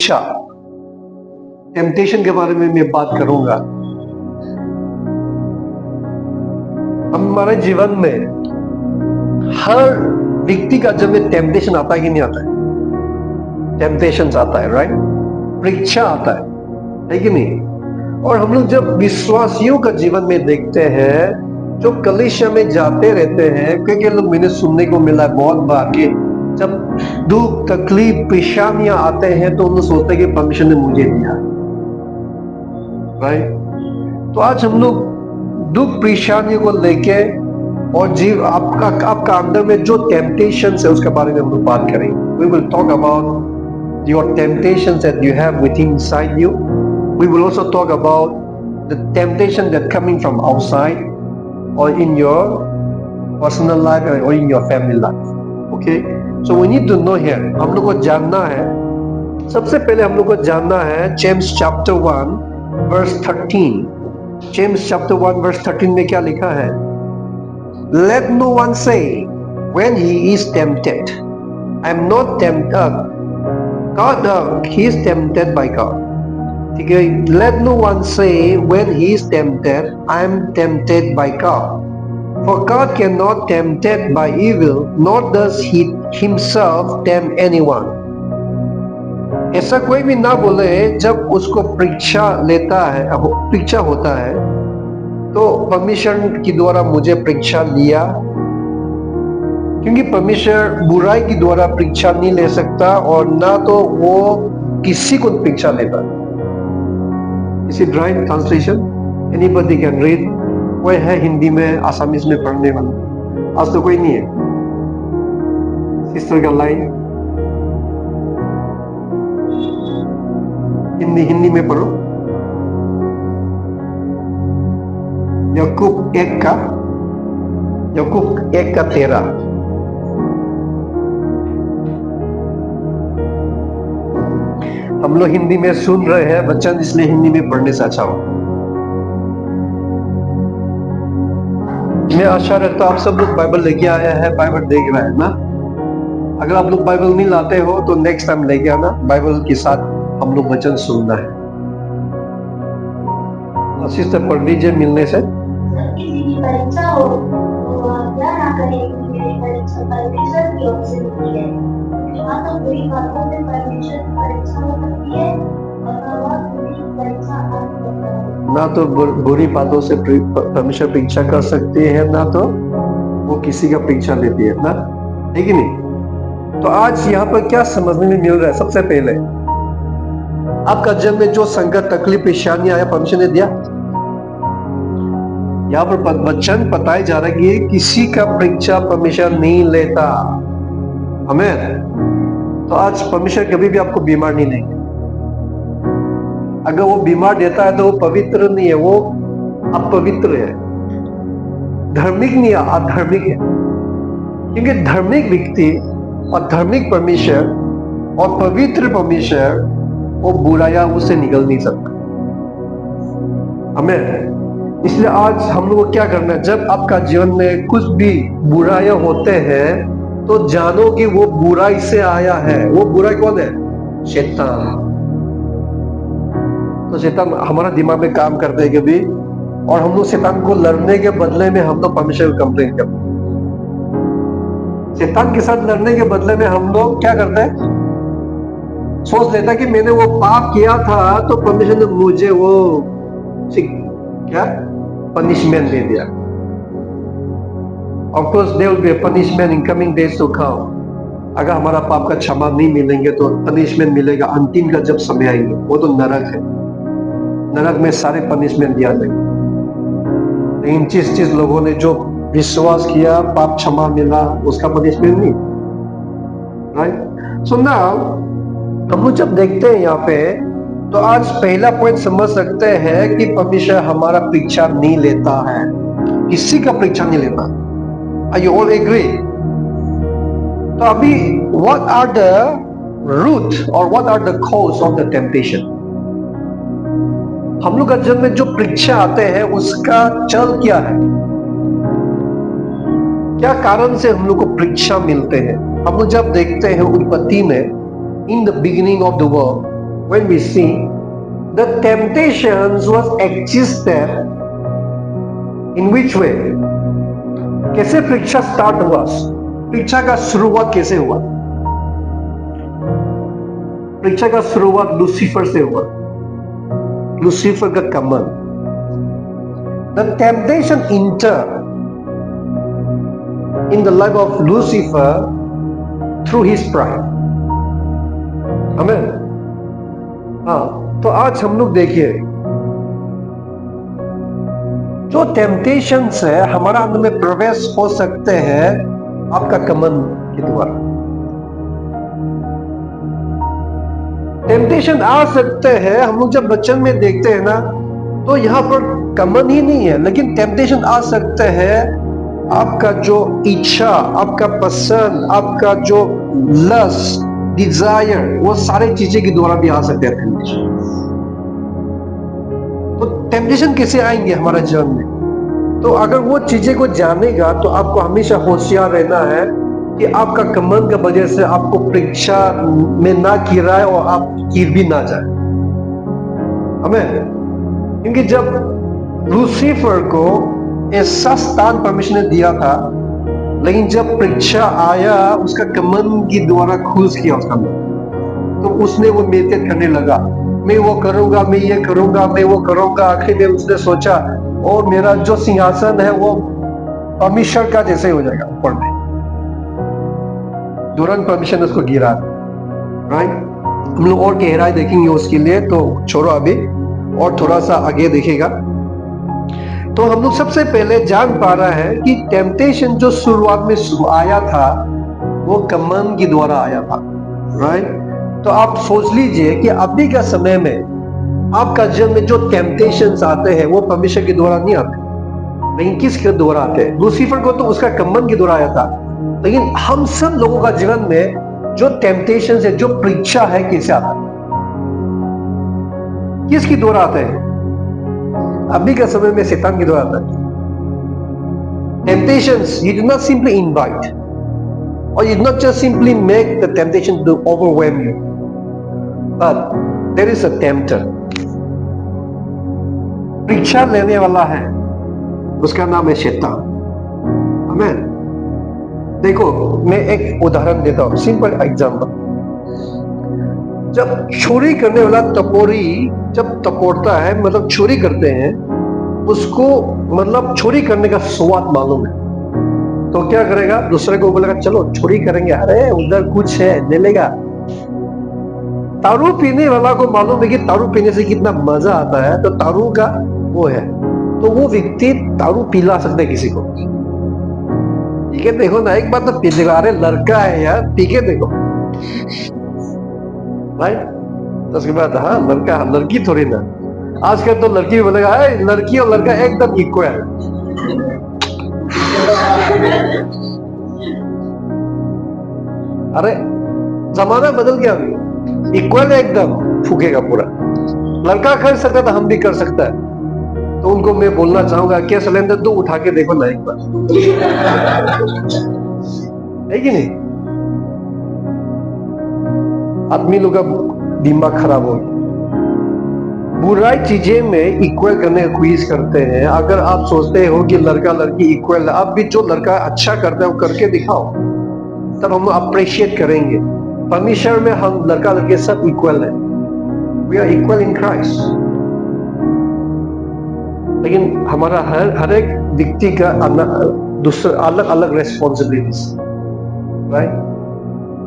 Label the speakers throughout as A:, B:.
A: अच्छा, टेम्पटेशन के बारे में मैं बात करूंगा। हमारे जीवन में हर व्यक्ति का जब ये टेम्पटेशन आता है कि नहीं आता है? टेम्पटेशन आता है, राइट? परीक्षा आता है कि नहीं? और हम लोग जब विश्वासियों का जीवन में देखते हैं, जो कलीसिया में जाते रहते हैं, क्योंकि लोग मैंने सुनने को मिला है बहुत बार कि जब दुख तकलीफ परेशानियां आते हैं तो उन्हें सोचते हैं कि परमेश्वर ने मुझे दिया, राइट? तो आज हम लोग दुख परेशानियों को लेके और जीव आपका अंदर में जो टेम्पटेशन है उसके बारे में हम लोग बात करेंगे। We will talk about your temptations that you have within inside you. We will also talk about the temptation that coming from outside or in your personal life or in your family life. Okay? So we need to know here. हम लोग को जानना है, सबसे पहले हम लोग को जानना है James chapter 1 verse 13. James chapter 1 verse 13 में क्या लिखा है? Let no one say when he is tempted, I am not tempted. God, he is tempted by God. ठीक है? Let no one say when he is tempted, I am tempted by God. For God cannot tempted by evil, nor does he himself tempt anyone. ऐसा कोई भी ना बोले जब उसको परीक्षा लेता है, परीक्षा होता है, तो परमेश्वर की द्वारा मुझे परीक्षा लिया, क्योंकि परमेश्वर बुराई की द्वारा परीक्षा नहीं ले सकता और ना तो वो किसी को परीक्षा लेता। Is it right translation? Anybody can read? कोई है हिंदी में, आसामीज में पढ़ने वाला? आज तो कोई नहीं है। सिस्टर का लाइन हिंदी में पढ़ो। याकूब 1:13। हम लोग हिंदी में सुन रहे हैं बच्चन, इसलिए हिंदी में पढ़ने से अच्छा हो। मैं आशा रखता हूँ आप सब लोग बाइबल लेके आया है, बाइबल देख रहे हैं ना? अगर आप लोग बाइबल नहीं लाते हो तो नेक्स्ट टाइम लेके आना, बाइबल के साथ हम लोग वचन सुनना है। सिस्टर पढ़ लीजिए मिलने से।
B: किसी की परीक्षा हो तो आप क्या ना करें कि मेरी परीक्षा परमेश्वर की ओर से होती है, ना तो बुरी बातों से परमेश्वर की परीक्षा हो सकती है और
A: ना तो बुरी बातों से परमेश्वर परीक्षा कर सकती है, ना तो वो किसी का परीक्षा लेती है ना, है कि नहीं? तो आज यहाँ पर क्या समझने में मिल रहा है? सबसे पहले आपका जन्म में जो संकट तकलीफ परेशानी आया परमेश्वर ने दिया। यहाँ पर वचन बताया जा रहा है कि किसी का परीक्षा परमेश्वर नहीं लेता। हमें तो आज परमेश्वर कभी भी आपको बीमार नहीं लेंगे। अगर वो बीमार देता है तो वो पवित्र नहीं है, वो अपवित्र है, धार्मिक नहीं है, अधार्मिक है। क्योंकि धार्मिक व्यक्ति और धार्मिक परमेश्वर और पवित्र परमेश्वर, वो बुराइयां उससे निकल नहीं सकता। हमें इसलिए आज हम लोग को क्या करना है? जब आपका जीवन में कुछ भी बुराइयां होते हैं तो जानो कि वो बुराई से आया है। वो बुराई कौन है? शैतान। तो शैतान हमारा दिमाग में काम करते हैं कभी, और हम लोग शैतान को लड़ने के बदले में हम लोग परमेश्वर को कंप्लेन करते हैं। शैतान के साथ लड़ने के बदले में हम लोग क्या करते हैं? सोच लेता कि मैंने वो पाप किया था तो परमेश्वर ने मुझे वो क्या पनिशमेंट दे दिया। Of course there will be a punishment in coming days to come. अगर हमारा पाप का क्षमा नहीं मिलेंगे तो पनिशमेंट मिलेगा अंतिम का जब समय आएंगे, वो तो नरक है। नरक में सारे पनिशमेंट दिया जाएगा। लेकिन जिस लोगों ने जो विश्वास किया, पाप क्षमा मिला, उसका पनिशमेंट नहीं, राइट? सो नाउ हम लोग जब देखते हैं यहाँ पे, तो आज पहला पॉइंट समझ सकते हैं कि परमेश्वर हमारा परीक्षा नहीं लेता है, किसी का परीक्षा नहीं लेता। Are you all agree? तो अभी what are the root or what are the cause of the temptation? हम लोग का जन्म में जो परीक्षा आते हैं उसका चल क्या है? क्या कारण से हम लोग को परीक्षा मिलते हैं? हम लोग जब देखते हैं उत्पत्ति में, in the beginning of the world, when we see the temptations was existed in which way? कैसे परीक्षा स्टार्ट हुआ? परीक्षा का शुरुआत कैसे हुआ? परीक्षा का शुरुआत लूसीफर से हुआ, लूसीफर का कमल. The temptation entered in the life of Lucifer through his pride. Amen. हाँ, तो आज हम लोग देखिए जो टेम्पटेशंस है हमारा अंदर में प्रवेश हो सकते हैं आपका कमन के द्वारा. टेम्पटेशन आ सकते हैं. हम लोग जब बचपन में देखते हैं ना तो यहाँ पर कमन ही नहीं है, लेकिन टेम्पटेशन आ सकते हैं. आपका जो इच्छा, आपका पसंद, आपका जो लस्ट, डिजायर, वो सारे चीजें के द्वारा भी आ सकते हैं टेम्पटेशन. तो टेम्पटेशन कैसे आएंगे हमारे जीवन में? तो अगर वो चीजें को जानेगा तो आपको हमेशा होशियार रहना है कि आपका कमन की वजह से आपको परीक्षा में ना गिराए और आप गिर भी ना जाए. हमें क्योंकि जब लूसीफर को ऐसा स्थान परमेश्वर ने दिया था, लेकिन जब परीक्षा आया उसका कमन के द्वारा खुश किया उसका मन, तो उसने वो मेहनत करने लगा. मैं वो करूंगा, मैं ये करूंगा, मैं वो करूंगा. आखिर में उसने सोचा और मेरा जो सिंहासन है वो परमेश्वर का जैसे हो जाएगा ऊपर में. तुरंत परमेश्वर ने उसको गिरा. राइट. हम लोग और गहराई देखेंगे उसके लिए, तो छोड़ो अभी, और थोड़ा सा आगे देखेगा. तो हम लोग सबसे पहले जान पा रहा है कि टेम्पटेशन जो शुरुआत में आया था वो कमन के द्वारा आया था. राइट. तो आप सोच लीजिए कि अभी का समय में आपका जीवन में जो टेम्पटेशंस आते हैं वो परमेश्वर के द्वारा नहीं आते, लेकिन किसके द्वारा आते हैं? लूसीफर को तो उसका कमन के द्वारा आया था, लेकिन हम सब लोगों का जीवन में जो टेम्पटेशंस है, जो परीक्षा है, कैसे आता है? किसके द्वारा आते हैं? अभी का समय में शैतान के द्वारा आता है. Temptations, you do not simply invite, or you do not just simply make the temptation to overwhelm you, but there is a tempter. परीक्षा लेने वाला है, उसका नाम है शैतान. आमीन. देखो मैं एक उदाहरण देता हूं, सिंपल एग्जांपल. जब चोरी करने वाला टपोरी जब टपोरता है, मतलब चोरी करते हैं, उसको मतलब चोरी करने का स्वाद मालूम है, तो क्या करेगा? दूसरे को बोलेगा चलो चोरी करेंगे, अरे उधर कुछ है ले लेगा. दारू पीने वाला को मालूम है कि दारू पीने से कितना मजा आता है, तो दारू का वो है, तो वो व्यक्ति दारू पिला सकता है किसी को. ठीक है, देखो ना, एक बात तो पी लेगा, अरे लड़का है यार, पी के देखो. राइट. तो उसके बाद हाँ लड़का, लड़की थोड़ी ना. आजकल तो लड़की भी बोलेगा लड़की और लड़का एकदम इक्वल है. अरे जमाना बदल गया, अभी इक्वल है एकदम, फूकेगा पूरा. लड़का कर सकता है तो हम भी कर सकता है. तो उनको मैं बोलना चाहूंगा क्या सिलेंडर तो उठा के देखो ना एक बार. है कि नहीं? आदमी लोग का दिमाग खराब हो गया. बुराई चीजें में इक्वल करने की कोशिश करते हैं. अगर आप सोचते हो कि लड़का लड़की इक्वल है, आप भी जो लड़का अच्छा करता है वो करके दिखाओ, तब हम अप्रिशिएट करेंगे. परमेश्वर में हम लड़का लड़के सब इक्वल है. We are equal in Christ. लेकिन हमारा हर एक व्यक्ति का दूसरा अलग अलग रेस्पॉन्सिबिलिटीज. राइट.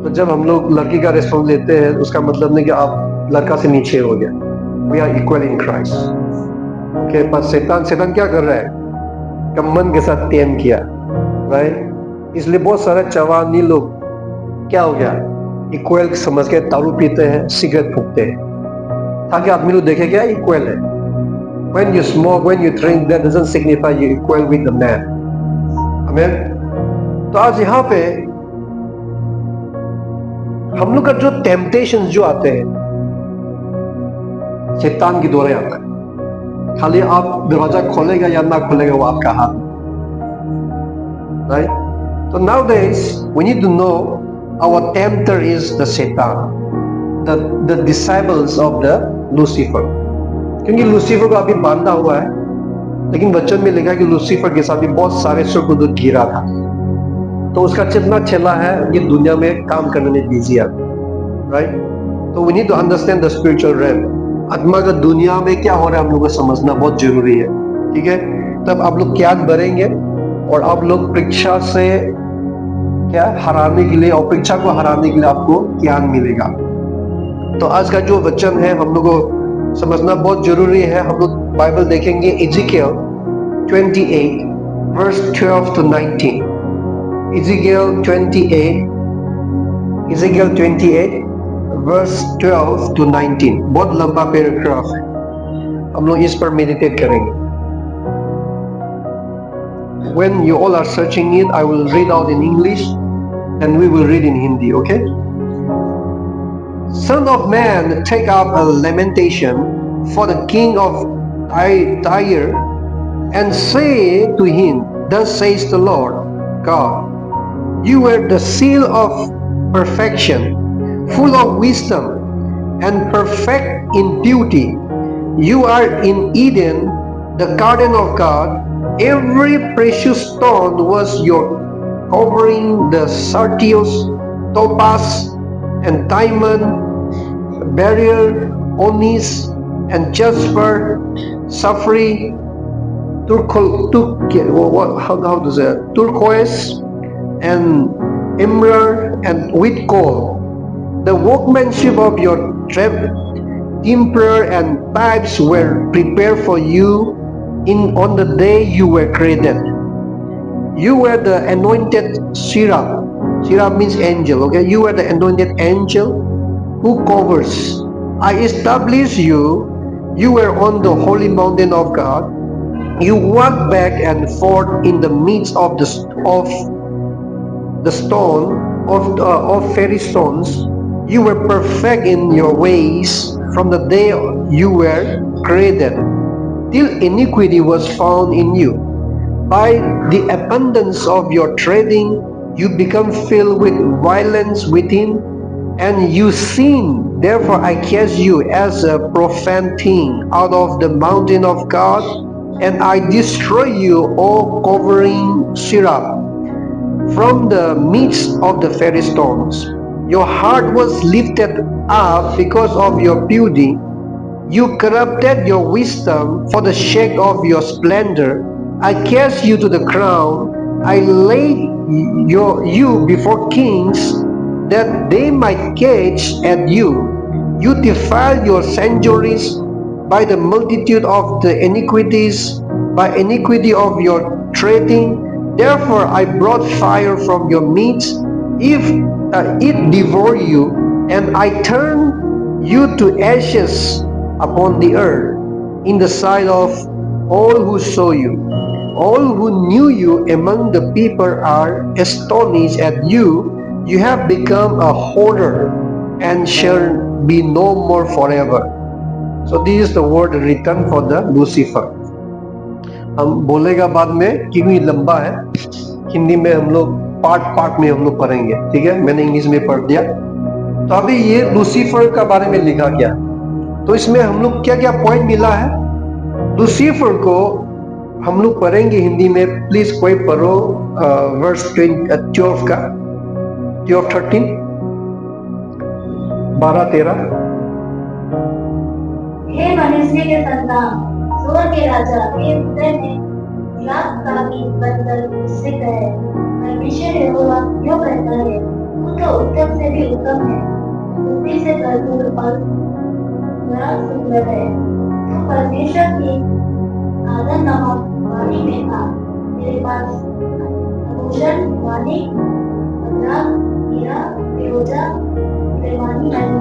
A: तो जब हम लोग लड़की का रेस्पॉन्स लेते हैं, उसका मतलब नहीं कि आप लड़का से नीचे हो गया. We are equal in Christ. Okay. पर शैतान क्या कर रहा है? कमन के साथ टेम किया. राइट. इसलिए बहुत सारे जवानी लोग क्या हो गया, इक्वल समझ के दारू पीते हैं, सिगरेट फूकते हैं, ताकि आदमी लोग देखे क्या इक्वल है. When you smoke, when you drink, that doesn't signify you equal with the man. Amen. तो आज यहाँ पे हम लोग का जो टेम्पटेशन जो आते हैं शैतान के द्वारा आता है. खाली आप दरवाजा खोलेगा या ना खोलेगा वो आपका हाथ. राइट. तो nowadays we need to know our tempter is the Satan. the disciples of the Lucifer. क्योंकि लूसीफर को अभी बांधा हुआ है, लेकिन वचन में लिखा है कि लूसीफर के साथ भी बहुत सारे स्वर्गदूत घिरा था। तो उसका जितना चला है ये दुनिया में काम करने में बिजी है, राइट? तो we need to understand the spiritual realm. आत्मा का दुनिया में क्या हो रहा है हम लोग को समझना बहुत जरूरी है, ठीक है? तब आप लोग ज्ञान बढ़ेंगे और आप लोग परीक्षा से क्या हराने के लिए और परीक्षा को हराने के लिए आपको ज्ञान मिलेगा। तो आज का जो वचन है हम लोग को समझना बहुत जरूरी है। हम लोग बाइबल देखेंगे Ezekiel 28 verse 12 to 19। Ezekiel 28 verse 12 to 19 बहुत लंबा पैराग्राफ है, हम लोग इस पर मेडिटेट करेंगे। When you all are searching it, I will read out in English and we will read in Hindi, okay? Son of man, take up a lamentation for the king of Tyre and say to him, thus says the Lord God, you were the seal of perfection, full of wisdom and perfect in beauty. You are in Eden, the garden of God. Every precious stone was your covering, the sardius, topaz, and diamond, beryl, onyx, and jasper, sapphire, turquoise, and emerald, and wheat gold. The workmanship of your timber and pipes were prepared for you on the day you were created. You were the anointed cherub. Cherub means angel, okay? You were the anointed angel who covers. I established you. You were on the holy mountain of God. You walked back and forth in the midst of the stone of fairy stones. You were perfect in your ways from the day you were created, till iniquity was found in you. By the abundance of your trading, you become filled with violence within, and you sin. Therefore I cast you as a profane thing out of the mountain of God, and I destroy you, O covering cherub, from the midst of the fairy stones. Your heart was lifted up because of your beauty. You corrupted your wisdom for the sake of your splendor. I cast you to the ground. I laid you before kings, that they might gauge at you. You defiled your sanctuaries by the multitude of the iniquities, by iniquity of your trading. Therefore I brought fire from your midst, if it devour you, and I turned you to ashes upon the earth, in the sight of all who saw you. All who knew you among the people are astonished at you. You have become a hoarder and shall be no more forever. So this is the word written for the Lucifer. हम बोलेगा बाद में क्योंकि लंबा है, हिंदी में हम लोग पार्ट में हम लोग पढ़ेंगे, ठीक है? मैंने इंग्लिश में पढ़ दिया। तो अभी ये लूसीफर का बारे में लिखा गया, तो इसमें हम लोग क्या क्या पॉइंट मिला है। लूसीफर को हम लोग पढ़ेंगे हिंदी में, प्लीज कोई पढ़ो वर्स 12 का 12-13 12-13।
B: हे मनुष्य के संतान, सोर के राजा के हृदय में लाख का गीत बनकर उससे कहे, परमेश्वर यहोवा यूं कहता है, तू तो उत्तम से भी उत्तम है, बुद्धि से भरपूर और बड़ा सुंदर है। तू परमेश्वर की आदम नामक वाणी में था, तेरे पास आभूषण, मानिक, पद्राक, हीरा, फिरोजा, सुलेमानी मणि,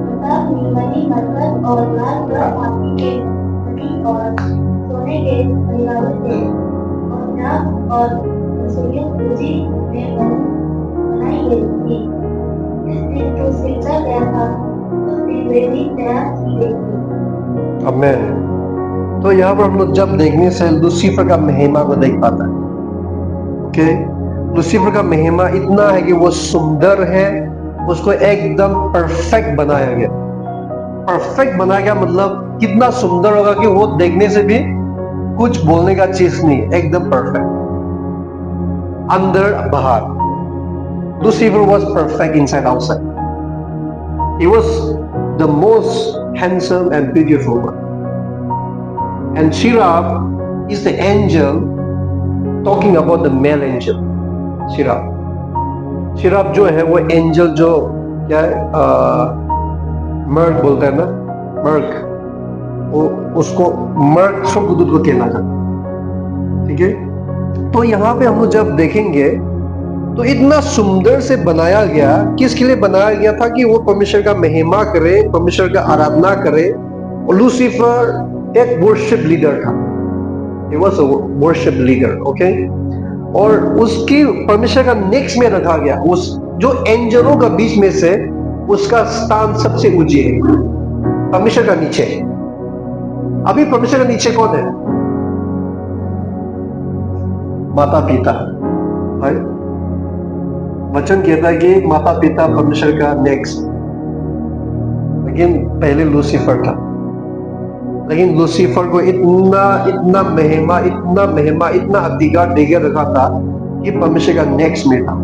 B: प्रताप, नीलमणि, मरकत और लाल मोती के मणि और सोने के परिवारों थे, और नाग और रसोइयों पूजी में बनाई गई थी। जिस दिन तू सिंचा गया था, उस दिन वे भी तैयार की गई थी।
A: आमीन। तो यहाँ पर हम लोग जब देखने से लूसीफर का महिमा को देख पाता है। ओके, लूसीफर का महिमा इतना है कि वो सुंदर है, उसको एकदम परफेक्ट बनाया गया। परफेक्ट बनाया गया मतलब कितना सुंदर होगा कि वो देखने से भी कुछ बोलने का चीज नहीं, एकदम परफेक्ट अंदर बाहर। Lucifer was perfect inside outside. He was the most handsome and beautiful one. And Shirab is the angel talking about the male angel. Shirab जो है वो एंजल जो क्या है मर्क बोलते हैं ना, मर्क, वो उसको मर्क स्वर्गदूत को कहना जाता है। ठीक है, तो यहाँ पे हम लोग जब देखेंगे तो इतना सुंदर से बनाया गया, किसके लिए बनाया गया था कि वो परमेश्वर का महिमा करे, परमेश्वर का आराधना करे। और लूसीफर एक वर्शिप लीडर था, he was a worship leader, okay? और उसकी परमेश्वर का नेक्स्ट में रखा गया, उस जो एंजलों का बीच में से उसका स्थान सबसे ऊंचे है, परमेश्वर का नीचे। अभी परमेश्वर का नीचे कौन है? माता पिता, right? वचन कहता है कि माता पिता परमेश्वर का नेक्स्ट, लेकिन पहले लूसीफर था। लेकिन लूसीफर को इतना महिमा, इतना अधिकार देकर रखा था कि परमेश्वर का नेक्स्ट में था।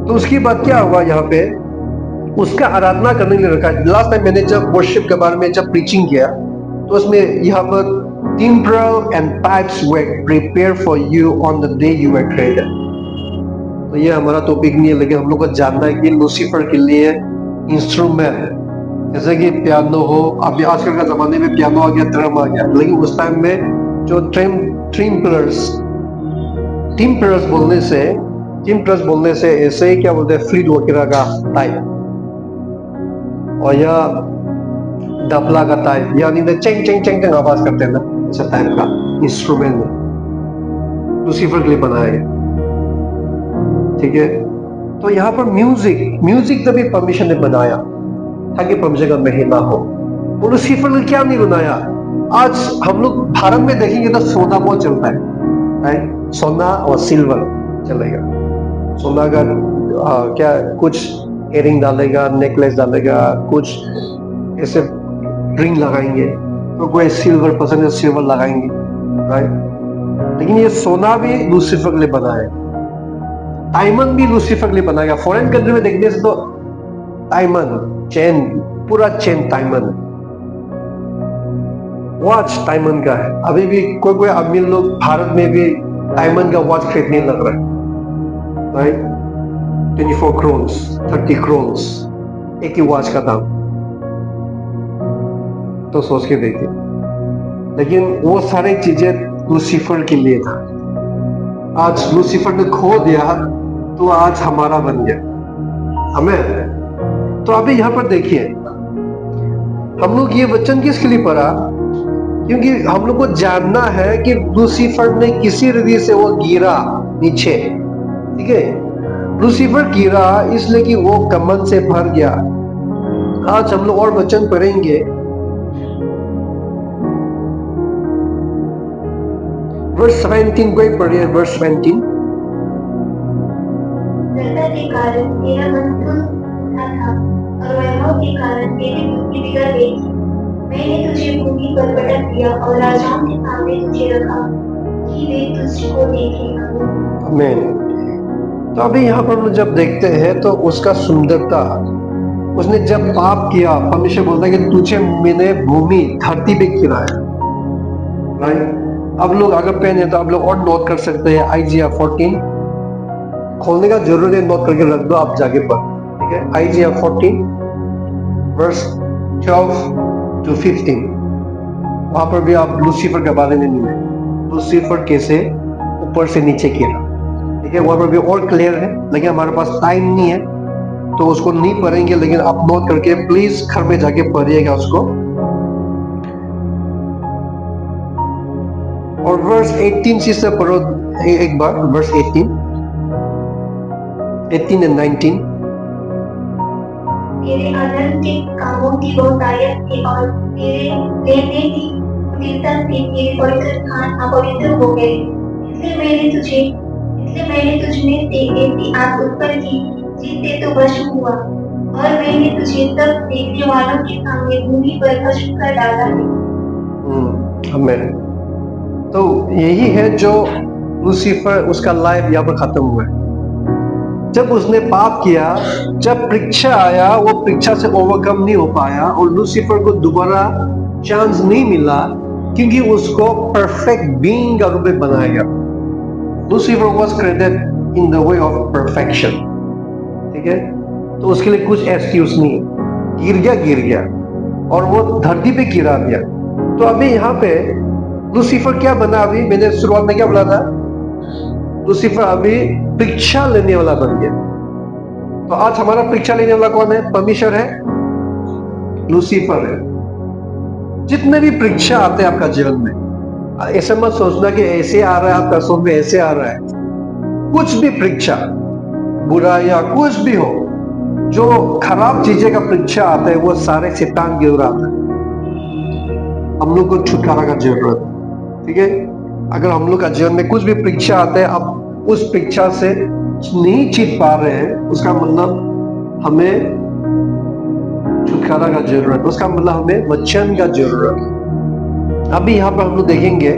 A: तो उसके बाद क्या हुआ, यहाँ पे उसका आराधना करने के लिए रखा। लास्ट टाइम मैंने जब वर्शिप के बारे में जब प्रीचिंग किया तो उसमें यहाँ पर timbrel and pipes were prepared for you on the day you were created. तो ये हमारा टॉपिक नहीं है, लेकिन हम लोग को जानना है कि लूसीफर के लिए इंस्ट्रूमेंट जैसे कि पियानो हो, अभी आजकल का जमाने में पियानो आ गया, ड्रम आ गया, लेकिन उस टाइम में जो टिम्पलर्स बोलने से ऐसे ही क्या बोलते हैं, फ्लूट वगैरह का टाइप, और या दबला का टाइप, यानी चेंग चेंग चेंग चेंग आवाज करते हैं ना, ऐसा टाइप का इंस्ट्रूमेंट में लूसीफर के लिए बनाया गया। ठीक है, तो यहाँ पर म्यूजिक तभी परमेश्वर ने बनाया ताकि परमेश्वर का महिमा हो। और लूसीफर ने क्या नहीं बनाया? आज हम लोग भारत में देखेंगे तो सोना बहुत चलता है, राइट? सोना और सिल्वर चलेगा। सोना का क्या कुछ इयरिंग डालेगा, नेकलेस डालेगा, कुछ ऐसे रिंग लगाएंगे, तो कोई सिल्वर पसंद है सिल्वर लगाएंगे, राइट? लेकिन ये सोना भी लूसीफर के लिए बना है, डायमंड भी लूसीफर के लिए बनाया। फॉरेन कंट्री में देखने से तो डायमंड चेन, पूरा चेन डायमंड, वॉच डायमंड का है। अभी भी कोई अमीर लोग भारत में भी डायमंड का वॉच खरीदने लग रहा है, राइट? 24 क्रोन्स, 30 क्रोन्स, एक ही वॉच का दाम। तो सोच के देखिए, लेकिन वो सारी चीजें लूसीफर के लिए था। आज लूसीफर ने खो दिया तो आज हमारा बन गया, हमें। तो अभी यहाँ पर देखिए, हम लोग ये वचन किसके लिए पढ़ा? क्योंकि हम लोग को जानना है कि लूसीफर ने किसी रीति से वो गिरा नीचे। ठीक है, लूसीफर गिरा इसलिए कि वो कमन से भर गया। आज हम लोग और वचन पढ़ेंगे। वर्स 17 को ही पढ़िए, वर्स 17।
B: व्यथा के कारण तेरा मन थम उठा था और वैभव के कारण तेरी बुद्धि बिगड़ गई थी। मैंने तुझे भूमि पर पटक दिया और राजाओं के सामने तुझे रखा कि वे तुझको देखें।
A: आमीन। तो अभी यहाँ पर हम जब देखते हैं तो उसका सुंदरता, उसने जब पाप किया, परमेश्वर बोलता है कि तुझे मैंने भूमि धरती पे गिराया, राइट? अब लोग अगर पेन है तो आप लोग और नोट कर सकते हैं। आइजिया 14 खोलने का जरूरत है, नोट करके रख दो, आप जाके पढ़। ठीक है, आइजिया 14 वर्स 12 to 15, वहां पर भी आप लूसीफर के बारे में मिले, लूसीफर कैसे ऊपर से नीचे गिरा। ठीक है, वहां पर भी और क्लियर है, लेकिन हमारे पास टाइम नहीं है तो उसको नहीं पढ़ेंगे, लेकिन आप नोट करके प्लीज घर में जाके पढ़िएगा उसको। और वर्स 18 से पढ़ो एक बार, वर्स 18 and 19।
B: तेरे अनंत के कामों की बहुतायत थी और तेरे लेने की कुटिलता से तेरे पवित्र स्थान अपवित्र हो गए। इसलिए मैंने तुझ में से ऐसी आग उत्पन्न की जिससे तू वश हुआ और मैंने तुझे सब देखने वालों के सामने भूमि पर भस्म कर डाला है।
A: आमीन। तो यही है जो लूसीफर उसका लाइफ यहाँ पर खत्म हुआ है। जब उसने पाप किया, जब परीक्षा आया, वो परीक्षा से ओवरकम नहीं हो पाया और लूसीफर को दोबारा चांस नहीं मिला क्योंकि उसको परफेक्ट बीइंग का रूप में बनाया गया। Lucifer was created in the way of perfection, ठीक है। तो उसके लिए कुछ एक्सक्यूज नहीं, गिर गया और वो धरती पे गिरा दिया। तो अभी यहाँ पे लूसीफर क्या बना? अभी मैंने शुरुआत में क्या बोला था? लूसीफर अभी परीक्षा लेने वाला बन गया। तो आज हमारा परीक्षा लेने वाला कौन है? परमेश्वर है, लूसीफर है। जितने भी परीक्षा आते हैं आपका जीवन में, ऐसा मत सोचना कि ऐसे आ रहा है, आपका सोच में ऐसे आ रहा है। कुछ भी परीक्षा, बुरा या कुछ भी हो, जो खराब चीजें का परीक्षा आता है, वो सारे शैतान की ओर आता है। हम लोग को छुटकारा का जरूरत है, ठीक है। अगर हम लोग का जीवन में कुछ भी परीक्षा आता है, अब उस परीक्षा से नहीं जीत पा रहे हैं, उसका मतलब हमें छुटकारा का जरूरत, उसका मतलब हमें वचन का जरूरत। अभी यहाँ पर हम लोग देखेंगे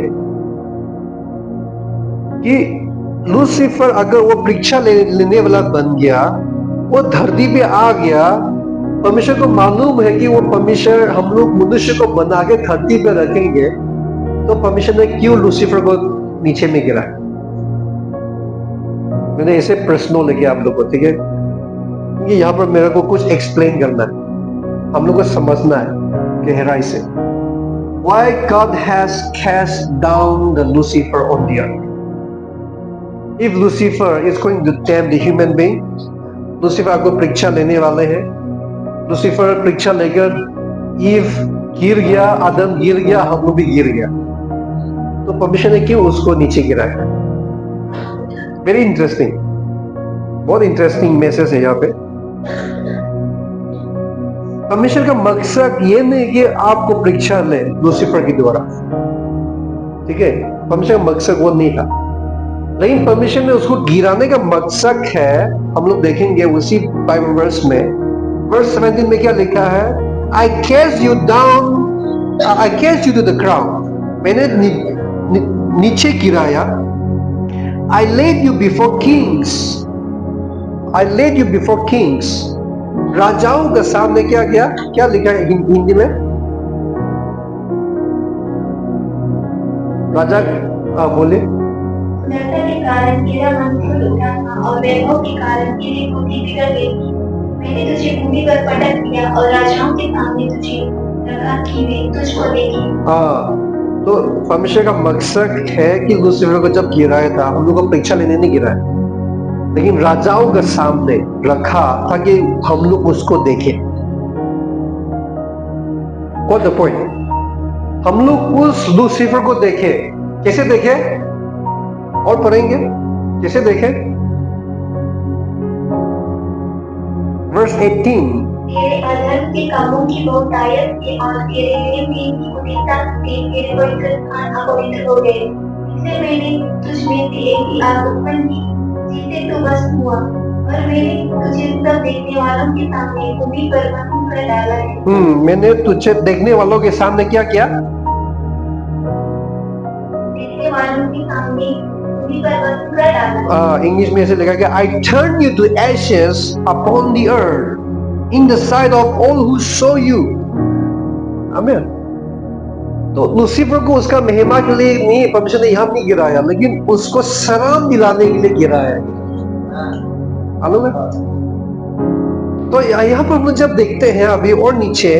A: कि लूसीफर अगर वो परीक्षा लेने वाला बन गया, वो धरती पे आ गया, परमेश्वर को मालूम है कि वो परमेश्वर हम लोग मनुष्य को बना के धरती पे रखेंगे, तो परमेश्वर ने क्यों लूसीफर को नीचे में गिरा? मैंने ऐसे प्रश्नों लेके आप लोग को, ठीक है, क्योंकि यहाँ पर मेरे को कुछ एक्सप्लेन करना है, हम लोग को समझना है गहराई से। Why God has cast down the Lucifer on the earth? If Lucifer is going to tempt the human being, Lucifer आपको परीक्षा लेने वाले हैं। लूसीफर परीक्षा लेकर ईव गिर गया, आदम गिर गया, हम लोग भी गिर गया। तो परमेश्वर ने क्यों उसको नीचे गिराया? वेरी इंटरेस्टिंग, बहुत इंटरेस्टिंग मैसेज है यहाँ पे। परमेश्वर का मकसद ये नहीं कि आपको परीक्षा ले लूसीफर के द्वारा, ठीक है। परमेश्वर का मकसद वो नहीं था, लेकिन परमेश्वर ने उसको गिराने का मकसद है। हम लोग देखेंगे उसी बाइबल वर्स में, वर्स 17 में क्या लिखा है? I cast you down, I cast you to the ground. मैंने नीचे गिराया। I laid you before kings. I laid you before kings. राजाओं के सामने क्या किया? क्या लिखा है हिंदी में? राजा बोले,
B: सुंदरता के कारण मेरा मन फूल उठा था और वैभव के कारण मेरी बुद्धि बिगड़ गई थी। मैंने तुझे भूमि पर पटक दिया और राजाओं के सामने तुझे रखा कि वे तुझको देखें।
A: तो परमेश्वर का मकसद है कि लूसीफर को जब गिराया था, हम लोग को परीक्षा लेने नहीं गिराया, लेकिन राजाओं के सामने रखा ताकि हम लोग उसको देखें। What the point? हम लोग उस लूसीफर को देखें। कैसे देखें? और पढ़ेंगे कैसे देखें? वर्स 18।
B: तेरे अधर्म के कामों की बहुतायत से और तेरे लेन-देन की कुटिलता से तेरे पवित्र स्थान अपवित्र हो गए। इसलिए मैंने तुझ में से एक आग उत्पन्न की जिससे तू भस्म हुआ और मैंने तुझे सब देखने वालों के सामने भूमि पर भस्म कर डाला है।
A: मैंने तुझे देखने वालों के सामने क्या किया?
B: देखने वालों के सामने भूमि पर भस्म कर डाला।
A: इंग्लिश में ऐसे लिखा गया, I turn you to ashes upon the earth in the sight of all who saw you. आमीन। तो लूसीफर को उसका महिमा के लिए नहीं, परमेश्वर ने यहाँ नहीं गिराया, लेकिन उसको सलाम दिलाने के लिए गिराया है। तो यहाँ पर हम लोग जब देखते हैं अभी और नीचे,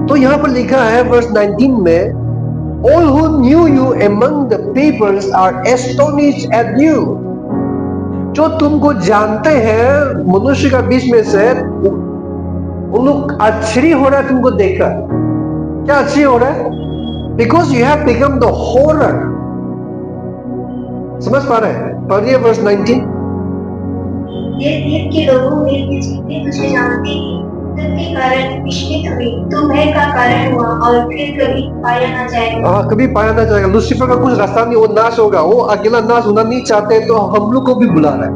A: तो यहाँ पर लिखा है वर्स 19 में, all who knew you among the peoples are astonished at you. जो तुमको जानते हैं मनुष्य का बीच में से, उन लोग आश्चर्य हो रहा है तुमको देखकर। क्या आश्चर्य हो रहा है? Because you have become the horror. समझ पा रहे हैं? पढ़िए वर्स 19।
B: ये देश के लोगों में से जितने तुझे जानते हैं, जिसके कारण विस्मित हुए, तू भय का कारण हुआ और फिर कभी पाया ना जाएगा।
A: कभी पाया ना जाएगा। लूसीफर का कुछ रास्ता नहीं, वो नाश होगा। वो अकेला नाश होना नहीं चाहते, तो हम लोग को भी बुला रहा है।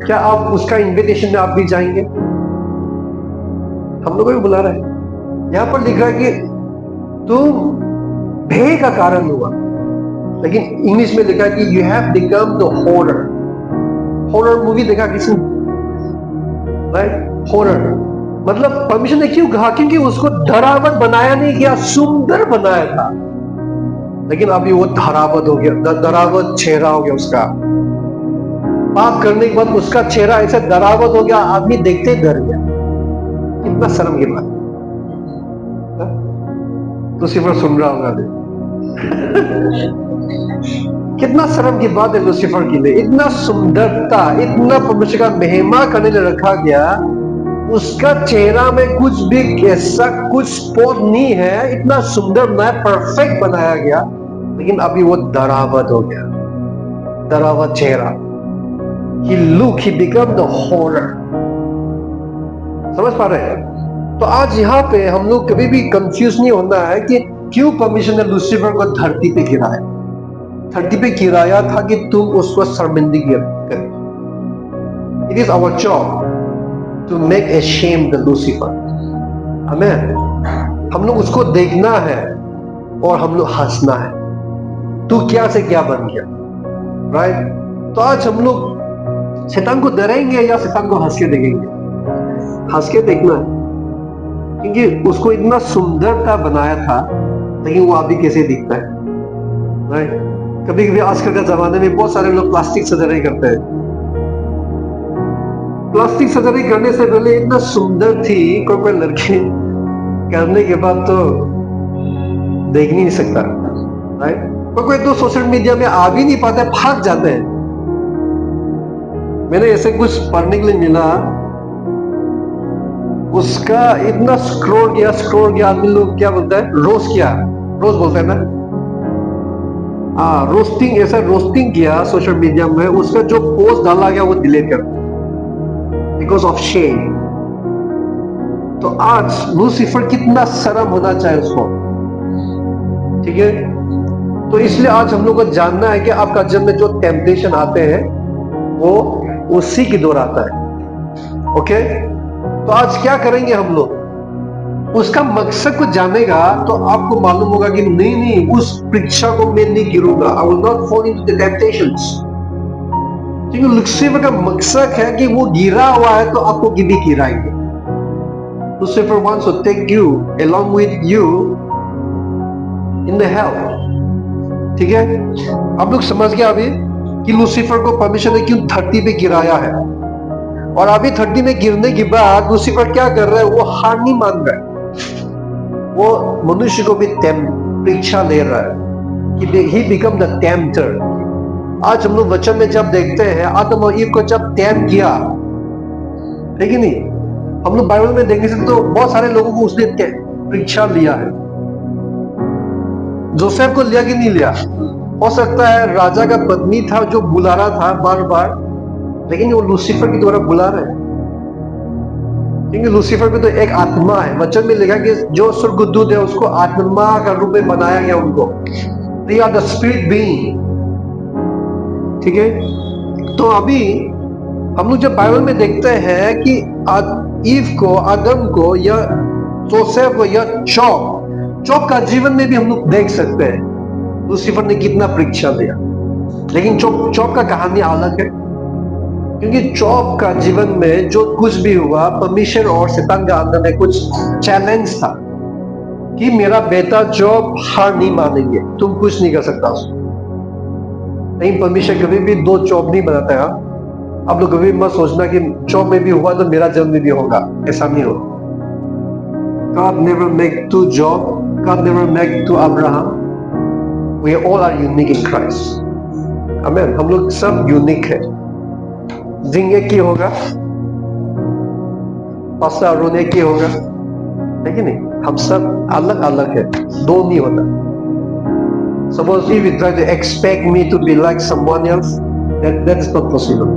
A: क्या आप उसका इनविटेशन में आप भी जाएंगे? हम लोग को भी बुला रहा है। यहां पर लिखा है कि तुम भय का कारण हुआ, लेकिन इंग्लिश में लिखा है कि you have become the horror. Horror movie देखा किसी? राइट, हॉरर मतलब परमिशन ने क्यों कहा? क्योंकि उसको डरावना बनाया नहीं गया, सुंदर बनाया था। लेकिन अभी वो डरावना हो गया, डरावना चेहरा हो गया उसका। पाप करने के बाद उसका चेहरा ऐसा डरावना हो गया, आदमी देखते ही डर गया। कितना शर्म की बात। लूसीफर सुन रहा होगा कितना शर्म की बात है लूसीफर के लिए। इतना सुंदरता, इतना परमेश्वर का महिमा करने लिए रखा गया, उसका चेहरा में कुछ भी ऐसा कुछ स्पॉट नहीं है, इतना सुंदर बनाया, परफेक्ट बनाया गया, लेकिन अभी वो डरावना हो गया, डरावना चेहरा। he became the horror। समझ पा रहे हैं? तो आज यहाँ पे हम लोग कभी भी कंफ्यूज नहीं होना है कि क्यों परमेश्वर ने लूसीफर को धरती पे गिराया। धरती पे गिराया था कि तुम उसको शर्मिंदगी करें। It is our job to make ashamed the Lucifer। आमीन। हम लोग उसको देखना है और हम लोग हंसना है, तू क्या से क्या बन गया। राइट? तो आज हम लोग शैतान को डरेंगे या शैतान को हंस के देखेंगे? हंस के देखना है, क्योंकि उसको इतना सुंदरता बनाया था, लेकिन वो अभी कैसे दिखता है। राइट? कभी कभी आजकल के जमाने में बहुत सारे लोग प्लास्टिक सर्जरी करते हैं। प्लास्टिक सर्जरी करने से पहले इतना सुंदर थी, कोई लड़की करने के बाद तो देख नहीं सकता। राइट? कोई तो सोशल मीडिया में आ भी नहीं पाते, भाग जाते हैं। मैंने ऐसे कुछ पढ़ने के लिए मिला, उसका इतना स्क्रॉल किया, आदमी लोग क्या बोलता है, रोस्ट किया, रोस्ट बोलते हैं ना, रोस्टिंग, ऐसा रोस्टिंग किया सोशल मीडिया में, उसका जो पोस्ट डाला गया वो डिलीट कर दिया बिकॉज ऑफ शेम। तो आज लूसीफर कितना शर्म होना चाहिए उसको। ठीक है? तो इसलिए आज हम लोग को जानना है कि आपका जीवन में जो टेम्पटेशन आते हैं वो उसी की दौर आता है। ओके? तो आज क्या करेंगे हम लोग? उसका मकसद को जानेगा तो आपको मालूम होगा कि नहीं, उस परीक्षा को मैं नहीं गिरूंगा। I will not fall into the temptations. क्योंकि लूसीफर का मकसद है कि वो गिरा हुआ है तो आपको भी गिराएंगे। Lucifer wants to take you along with you in the hell। ठीक है? आप लोग समझ गए अभी कि लूसीफर को परमेश्वर ने क्यों धरती पे गिराया है। और अभी धरती में गिरने के बाद लूसीफर क्या कर रहा है? वो हार नहीं मान रहा है, वो मनुष्य को भी परीक्षा ले रहा है कि he become the tempter। आज हम लोग वचन में जब देखते हैं आदम और ईव को जब टेम्प किया, है कि नहीं? हम लोग बाइबल में देखने से तो बहुत सारे लोगों को उसने परीक्षा लिया है। जोसेफ को लिया कि नहीं लिया? हो सकता है राजा का पत्नी था जो बुला रहा था बार बार, लेकिन वो लूसीफर की द्वारा बुला रहे हैं, क्योंकि लूसीफर भी तो एक आत्मा है। वचन में लिखा कि जो स्वर्गदूत है उसको आत्मा का रूप में बनाया गया उनको। They are the spirit being। ठीक है? तो अभी हम लोग जब बाइबल में देखते हैं कि ईव को, आदम को या जोसेफ को या चौक का जीवन में भी हम लोग देख सकते हैं लूसीफर ने कितना परीक्षा दिया। लेकिन चौक का कहानी अलग है, क्योंकि चौक का जीवन में जो कुछ भी हुआ, परमेश्वर और शैतान का अंदर में कुछ चैलेंज था कि मेरा बेटा जॉब हार नहीं मानेंगे, तुम कुछ नहीं कर सकता उसको। नहीं, परमेश्वर कभी भी दो जॉब नहीं बनाता है। आप लोग कभी मत सोचना कि जॉब में भी हुआ तो मेरा जन्म में भी होगा, ऐसा नहीं होगा। God never make two job, God never make two Abraham। We all are unique in Christ। आमीन। हम लोग सब यूनिक है। जिंगे की होगा, पास्टर अरुण की होगा, है कि नहीं? हम सब अलग अलग है, दो नहीं होता। Suppose if you try to expect me to be like someone else, that is not possible।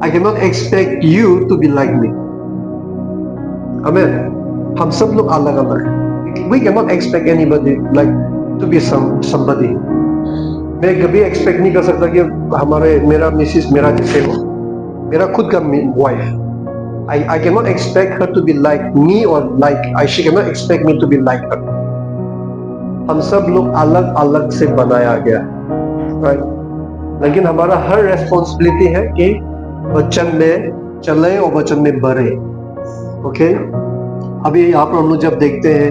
A: I cannot expect you to be like me। Amen। हम सब लोग अलग अलग हैं। We cannot expect anybody like to be somebody। मैं कभी expect नहीं कर सकता कि मेरा मिसिस मेरा जैसे हो। मेरा खुद का wife, I cannot expect her to be like me or she cannot expect me to be like her. हम सब लोग अलग अलग से बनाया गया, राइट? लेकिन हमारा हर रेस्पॉन्सिबिलिटी है कि वचन में चले और वचन में बढ़े, ओके? अभी यहाँ पर हम लोग जब देखते हैं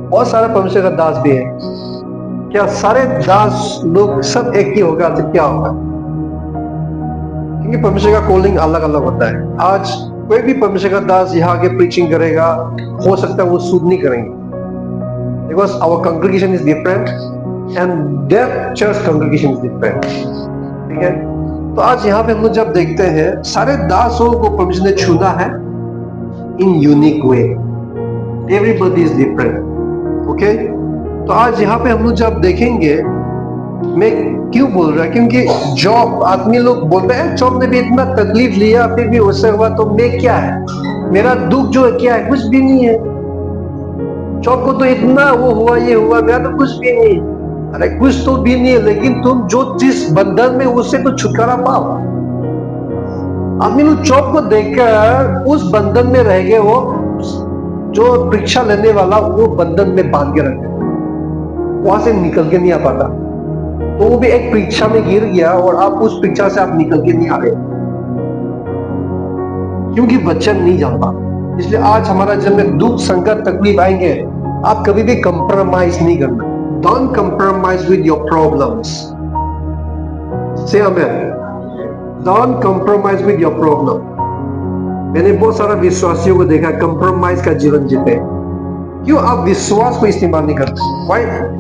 A: बहुत सारा परमेश्वर का दास भी है, क्या सारे दास लोग सब एक ही होगा तो क्या होगा? क्योंकि परमेश्वर का कॉलिंग अलग अलग होता है। आज कोई भी परमेश्वर का दास यहाँ आके प्रीचिंग करेगा, हो सकता है वो सूट नहीं करेंगे, because our congregation is different and their church congregation is different, ठीक है? तो आज यहाँ पे हम लोग जब देखते हैं सारे दासों को परमेश्वर ने चुना है in unique way, everybody is different, okay? तो आज यहाँ पे हम लोग जब देखेंगे, मैं क्यों बोल रहा है, क्योंकि जॉब, आदमी लोग बोलते हैं जॉब ने भी इतना तकलीफ लिया फिर भी उससे हुआ, तो मैं क्या है, मेरा दुख जो है क्या है, कुछ भी नहीं है। जॉब को तो इतना वो हुआ, ये हुआ, मेरा तो कुछ भी नहीं। अरे कुछ तो भी नहीं है, लेकिन तुम जो जिस बंधन में उससे तो छुटकारा पाओ। आदमी लोग जॉब को देखकर उस बंधन में रह गए, वो जो परीक्षा लेने वाला वो बंधन में बांध के रखे, वहां से निकल के नहीं आ पाता, तो वो भी एक परीक्षा में गिर गया और आप उस परीक्षा से आप निकल के नहीं आ रहे, क्योंकि वचन नहीं जानता। इसलिए आज हमारा जब में दुख, संकट, तकलीफ आएंगे, आप कभी भी कंप्रोमाइज नहीं करना। Don't compromise with your problems. Say amen. Don't compromise with your problem. मैंने बहुत सारा विश्वासियों को देखा कंप्रोमाइज का जीवन जीते। क्यों आप विश्वास को इस्तेमाल नहीं करते?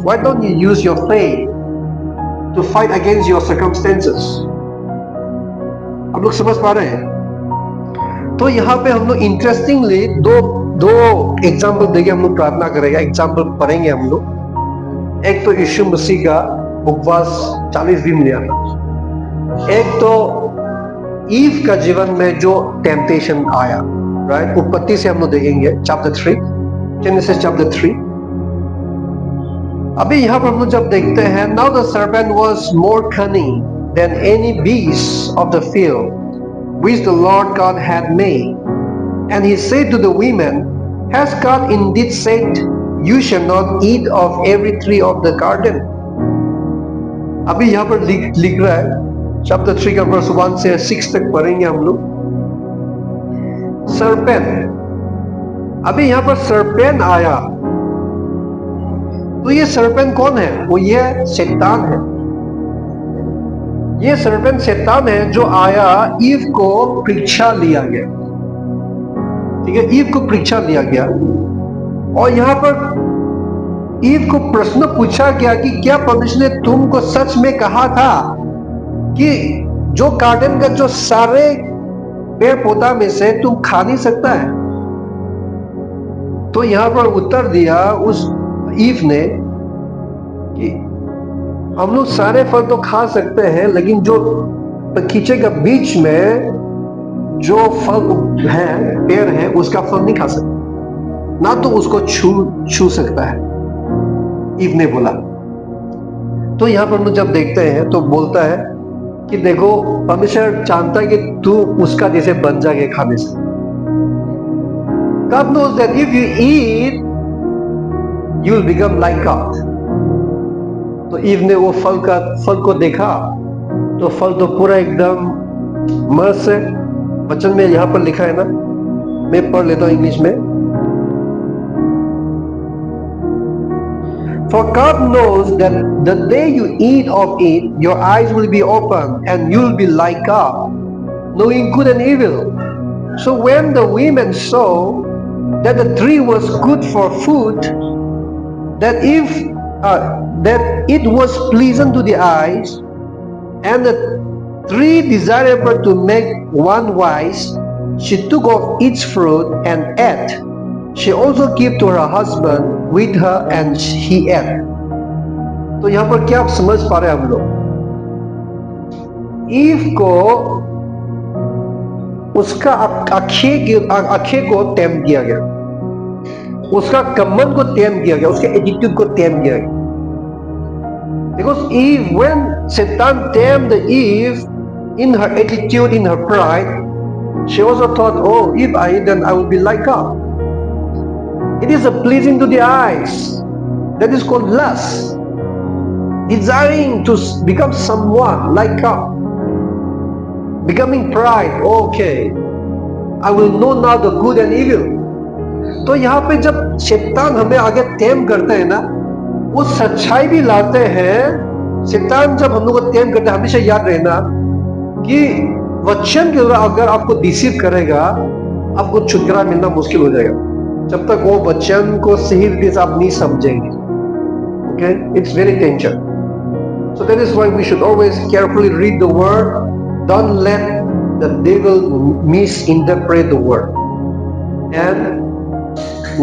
A: Why don't you use your faith to fight against your circumstances? आप लोग समझ पा रहे हैं? तो यहाँ पे हम लोग इंटरेस्टिंगली दो एग्जाम्पल देके हम लोग प्रार्थना करेंगे, एग्जाम्पल पढ़ेंगे हम लोग। एक तो यीशु मसीह का उपवास 40 दिन लिया था। एक तो ईव का जीवन में जो टेम्पटेशन आया, राइट? उत्पत्ति से हम लोग देखेंगे चैप्टर 3, जेनेसिस चैप्टर 3। अभी यहाँ पर हम लोग जब देखते हैं, now the serpent was more cunning than any beast of the field which the Lord God had made, and he said to the women, has God indeed said, you shall not eat of every tree of the garden? अभी यहाँ पर लिख रहा है chapter 3 का verse 1 से 6 तक पढ़ेंगे हम लोग। सर्पेंट, अभी यहाँ पर सर्पेंट आया, तो ये सर्पेंट कौन है? वो ये शैतान है। ये सर्पेंट शैतान है जो आया, ईव को परीक्षा लिया गया, ठीक है? ईव को परीक्षा लिया गया और यहाँ पर ईव को प्रश्न पूछा गया कि क्या परमेश्वर ने तुमको सच में कहा था कि जो गार्डन का जो सारे पेड़ पौधा में से तुम खा नहीं सकता है? तो यहाँ पर उत्तर दिया उस ईव ने कि हम लोग सारे फल तो खा सकते हैं, लेकिन जो बगीचे का बीच में जो फल है, पेड़ है, उसका फल नहीं खा सकते, ना तो उसको छू सकता है, ईव ने बोला। तो यहाँ पर हम लोग जब देखते हैं तो बोलता है कि देखो परमेश्वर जानता है कि तू उसका जैसे बन जाएगा खाने से। God knows that if you eat, you will become like God. तो ईव ने वो फल को देखा, तो फल तो पूरा एकदम मस्त है। वचन में यहाँ पर लिखा है ना, मैं पढ़ लेता हूँ इंग्लिश में। For God knows that the day you eat of it, your eyes will be open and you will be like God, knowing good and evil. So when the women saw that the tree was good for food, that it was pleasant to the eyes, and the tree desirable to make one wise, she took of its fruit and ate. She also gave to her husband with her, and he ate. तो यहाँ पर क्या आप समझ पा रहे हैं हम लोग? ईव को उसका आंखें को टेम किया गया, उसका कमर को टेम किया गया, उसके एटीट्यूड को टेम किया गया। Because Eve, when Satan tamed Eve in her attitude, in her pride, She also thought, oh, if I eat, then I will be like God. It is a pleasing to the eyes. That is called lust. Desiring to become someone like God. Becoming pride. Okay, I will know now the good and evil. तो यहाँ पे जब शैतान हमें आगे टेम करते हैं ना, वो सच्चाई भी लाते हैं। शैतान जब हम लोग को टेम करते हैं, हमेशा याद रहना कि वचन के द्वारा अगर आपको डिसीव करेगा, आपको छुटकारा मिलना मुश्किल हो जाएगा जब तक वो वचन को सही रीति से आप नहीं समझेंगे। Okay, it's very danger. So that is why we should always carefully read the word. Don't let the devil misinterpret the word and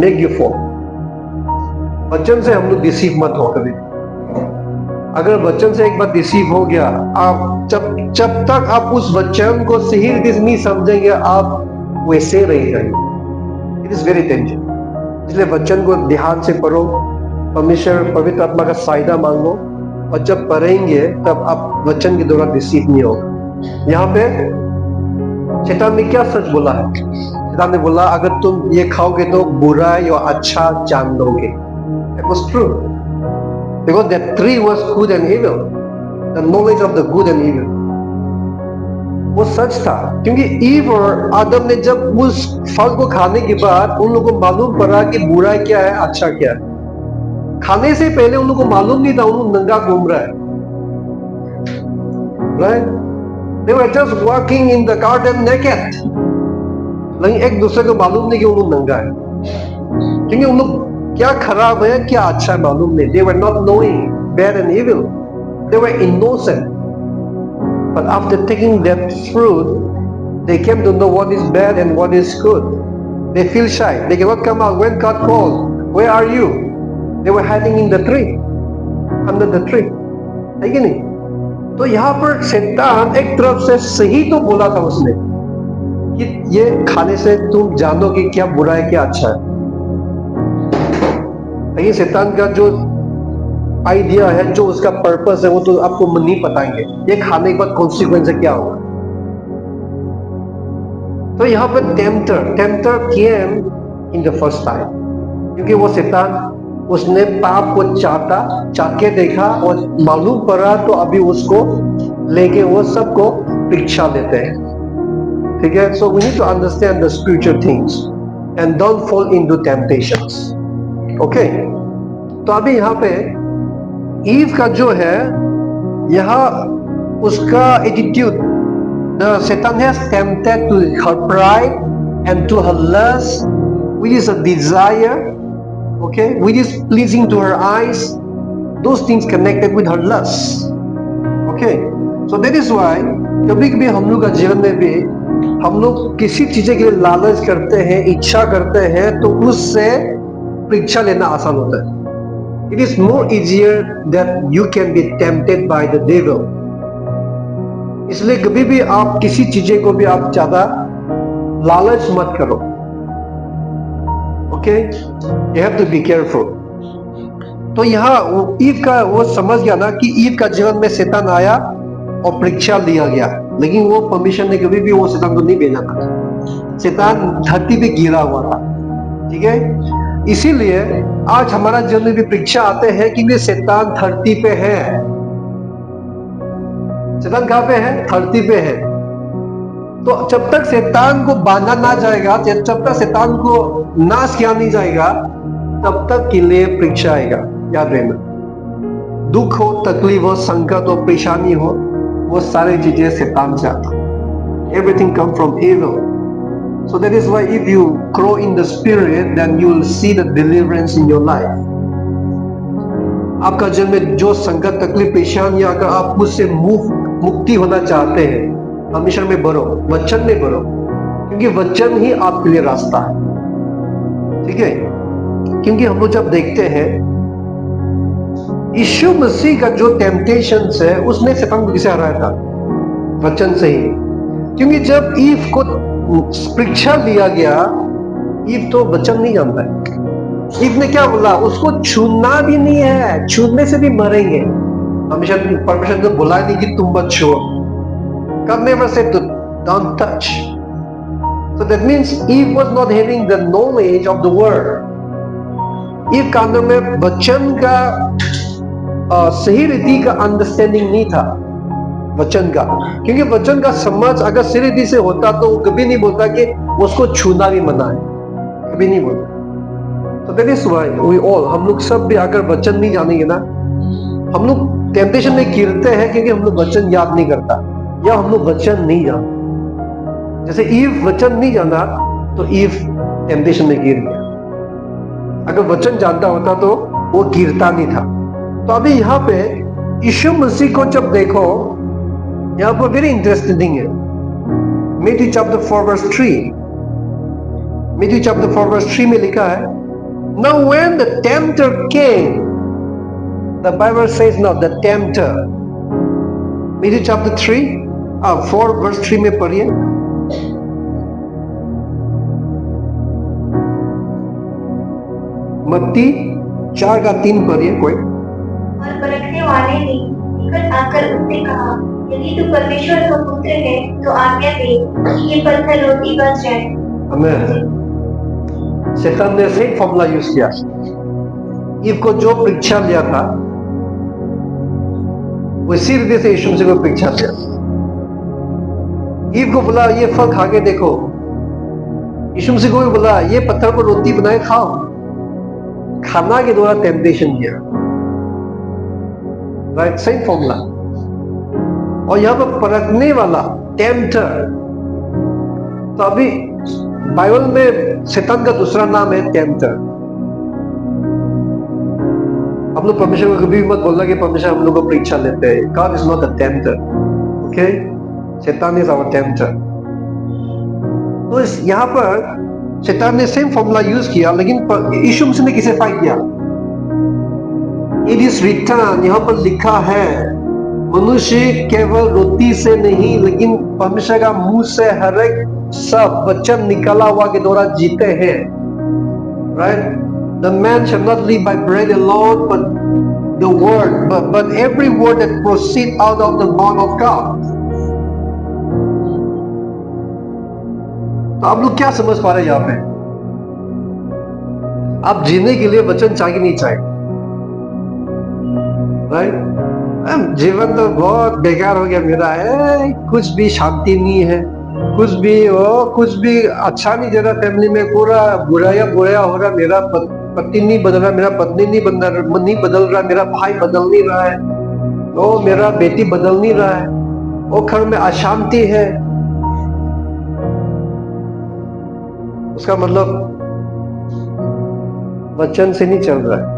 A: make you fall. वचन से हम लोग डिसीव मत हो कभी। अगर वचन से एक बार डिसीव हो गया, आप जब तक आप उस वचन को सही रीति से नहीं समझेंगे, आप वैसे रहेंगे। It is very danger. इसलिए वचन को ध्यान से पढ़ो, परमेश्वर पवित्र आत्मा का सहायता मांगो, और जब पढ़ेंगे तब आप वचन के दौरान डिसीव नहीं होगा। यहाँ पे शैतान ने क्या सच बोला है? शैतान ने बोला अगर तुम ये खाओगे तो बुरा या अच्छा जान लोगे। That was true. Because that tree was good and evil. The knowledge of the good and evil. वो सच था, क्योंकि ईव और आदम ने जब उस फल को खाने के बाद उन लोगों को मालूम पड़ा कि बुरा क्या है, अच्छा क्या है। खाने से पहले उन लोगों को मालूम नहीं था, उन लोग नंगा घूम रहा है। Right? They were just walking in the garden naked. लेकिन एक दूसरे को मालूम नहीं कि उन लोग नंगा है, क्योंकि उन लोग क्या खराब है क्या अच्छा है मालूम नहीं। They were not knowing bad and evil. They were innocent. But after taking that fruit, they came to know what is bad and what is good. They feel shy. They cannot come out when God called. Where are you? They were hiding in the tree, under the tree. है कि नहीं? तो यहाँ पर शैतान एक तरफ से सही तो बोला था उसने कि ये खाने से तुम जानोगे क्या बुरा है क्या अच्छा है। लेकिन शैतान का जो आइडिया है, जो उसका पर्पस है, वो तो आपको नहीं बताएंगे ये खाने के बाद कॉन्सिक्वेंस क्या होगा। तो यहाँ पर tempter came in the first time, क्योंकि वो शैतान उसने पाप को चाट के देखा और मालूम पड़ा, तो अभी उसको लेके वो सबको परीक्षा देते हैं। ठीक है, so we need to understand the spiritual things and don't fall into temptations. Okay, तो अभी यहाँ पे ईव का जो है, यहाँ उसका attitude, the Satan has tempted to her pride and to her lust, which is a desire, okay, which is pleasing to her eyes. Those things connected with her lust. Okay, so that is why कभी-कभी हम लोग का जीवन में भी हम लोग किसी चीज के लिए लालच करते हैं, इच्छा करते हैं, तो उससे परीक्षा लेना आसान होता है। It is more easier that you can be tempted by the devil. इसलिए कभी भी आप किसी चीजें को भी आप ज्यादा लालच मत करो। Okay, you have to be careful. तो यहाँ ईव का वो समझ गया ना कि ईव का जीवन में शैतान आया और परीक्षा लिया गया, लेकिन वो परमिशन ने कभी भी वो शैतान को नहीं भेजा था। शैतान धरती पे गिरा हुआ था। ठीक है, इसीलिए आज हमारा जीवन में भी परीक्षा आते हैं, क्योंकि शैतान धरती पे है। शैतान कहाँ पे है? धरती पे है। तो जब तक शैतान को बांधा ना जाएगा, जब तक शैतान को नाश किया नहीं जाएगा, तब तक के लिए परीक्षा आएगा। याद रहना, दुख हो, तकलीफ हो, संकट हो, परेशानी हो, वो सारी चीजें शैतान से आता। Everything come from evil. So that is why if you grow in the spirit, then you will see the deliverance in your life. आपका जीवन में जो संकट, तकलीफ, परेशानी, अगर आप उससे मुक्ति होना चाहते हैं, परमेश्वर में बढ़ो, वचन में बढ़ो, क्योंकि वचन ही आपके लिए रास्ता है। ठीक है, क्योंकि हम लोग जब देखते हैं यीशु मसीह का जो टेम्पटेशन है, उसने शैतान को किसे हराया था? वचन से ही। क्योंकि जब ईव को परीक्षा लिया गया, ईव तो वचन नहीं जानता है। ईव ने क्या बोला? उसको छूना भी नहीं है, छूने से भी मरेंगे। हमेशा परमेश्वर ने बोला नहीं कि तुम मत छुओ। God never said to don't touch. So that means Eve was not having the knowledge of the word. Eve के अंदर में वचन का सही रीति का अंडरस्टैंडिंग नहीं था वचन का, क्योंकि वचन का समझ अगर सही रीति से होता तो वो कभी नहीं बोलता कि उसको छूना भी मना है, कभी नहीं बोलता। तो that is why we all, हम लोग सब भी अगर वचन नहीं जानेंगे ना, हम लोग टेम्पटेशन में गिरते हैं क्योंकि हम लोग वचन याद नहीं करता या हम लोग वचन नहीं जानते। जैसे ईव वचन नहीं जाना तो ईव टेम्पटेशन में गिर गया, अगर वचन जानता होता तो वो गिरता नहीं था। तो अभी यहाँ पे यीशु मसीह को जब देखो, यहाँ पर वेरी इंटरेस्टिंग है। Matthew chapter 4 verse 3, Matthew chapter 4 verse 3 में लिखा है, Now when the tempter came, the Bible says now the tempter, Matthew chapter 4 verse 3 में पढ़िए। मत्ती 4:3 पढ़िए कोई।
B: और परखने वाले ने निकट आकर उससे कहा, यदि तू परमेश्वर का पुत्र है तो आज्ञा दे कि ये पत्थर रोटी बन जाए।
A: आमीन। शैतान ने सही फॉर्मूला यूज किया। ईव को जो परीक्षा लिया था उसी रीति से यीशु मसीह को परीक्षा लिया। ईव को बोला ये फल खा के देखो, यीशु मसीह को भी बोला ये पत्थर पर रोटी बनाए खाओ। खाना के द्वारा टेम्पटेशन किया, राइट, सेम फॉर्मूला। और यहां पर परखने वाला टेम्पटर, तो अभी बाइबल में शैतान का दूसरा नाम है टेम्पटर। हम लोग परमेश्वर को कभी मत बोलना कि परमेश्वर हम लोग को परीक्षा लेते हैं। God is not a tempter, okay? शैतान is our tempter। तो यहाँ पर शैतान ने सेम फॉर्मूला यूज किया, लेकिन यीशु मसीह ने किसे फाइट किया? It is written, यहाँ पर लिखा है, मनुष्य केवल रोटी से नहीं लेकिन परमेश्वर का मुंह से हर एक सब वचन निकाला हुआ के द्वारा जीते हैं, right? The man shall not live by bread alone, but the word, but every word that proceeds out of the mouth of God. तो आप लोग क्या समझ पा रहे हैं यहाँ पे? आप जीने के लिए वचन चाहिए नहीं चाहिए, राइट? जीवन तो बहुत बेकार हो गया मेरा है, कुछ भी शांति नहीं है, कुछ भी अच्छा नहीं जरा, फैमिली में पूरा बुराया हो रहा, मेरा पति नहीं बदल रहा, मेरा पत्नी नहीं बदल रहा, मेरा भाई बदल नहीं रहा है, ओ मेरा बेटी बदल नहीं रहा है, ओ घर में अशांति है। उसका मतलब वचन से नहीं चल रहा है।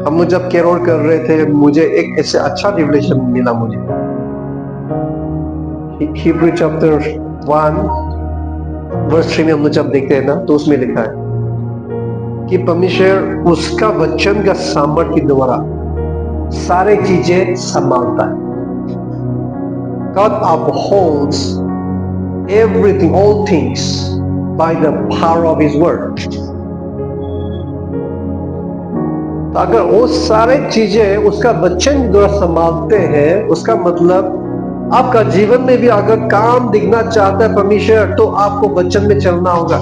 A: हम लोग जब केरोल कर रहे थे, मुझे एक ऐसे अच्छा रिवलेशन मिला मुझे। Hebrew chapter 1 verse 3 में हम लोग जब देखते हैं ना, तो उसमें लिखा है कि परमेश्वर उसका वचन का सामर्थ्य के द्वारा सारे चीजें संभालता है। God upholds everything, all things by the power of His word. तो अगर वो सारे चीजें उसका वचन द्वारा संभालते हैं, उसका मतलब आपका जीवन में भी अगर काम दिखना चाहता है परमेश्वर, तो आपको वचन में चलना होगा।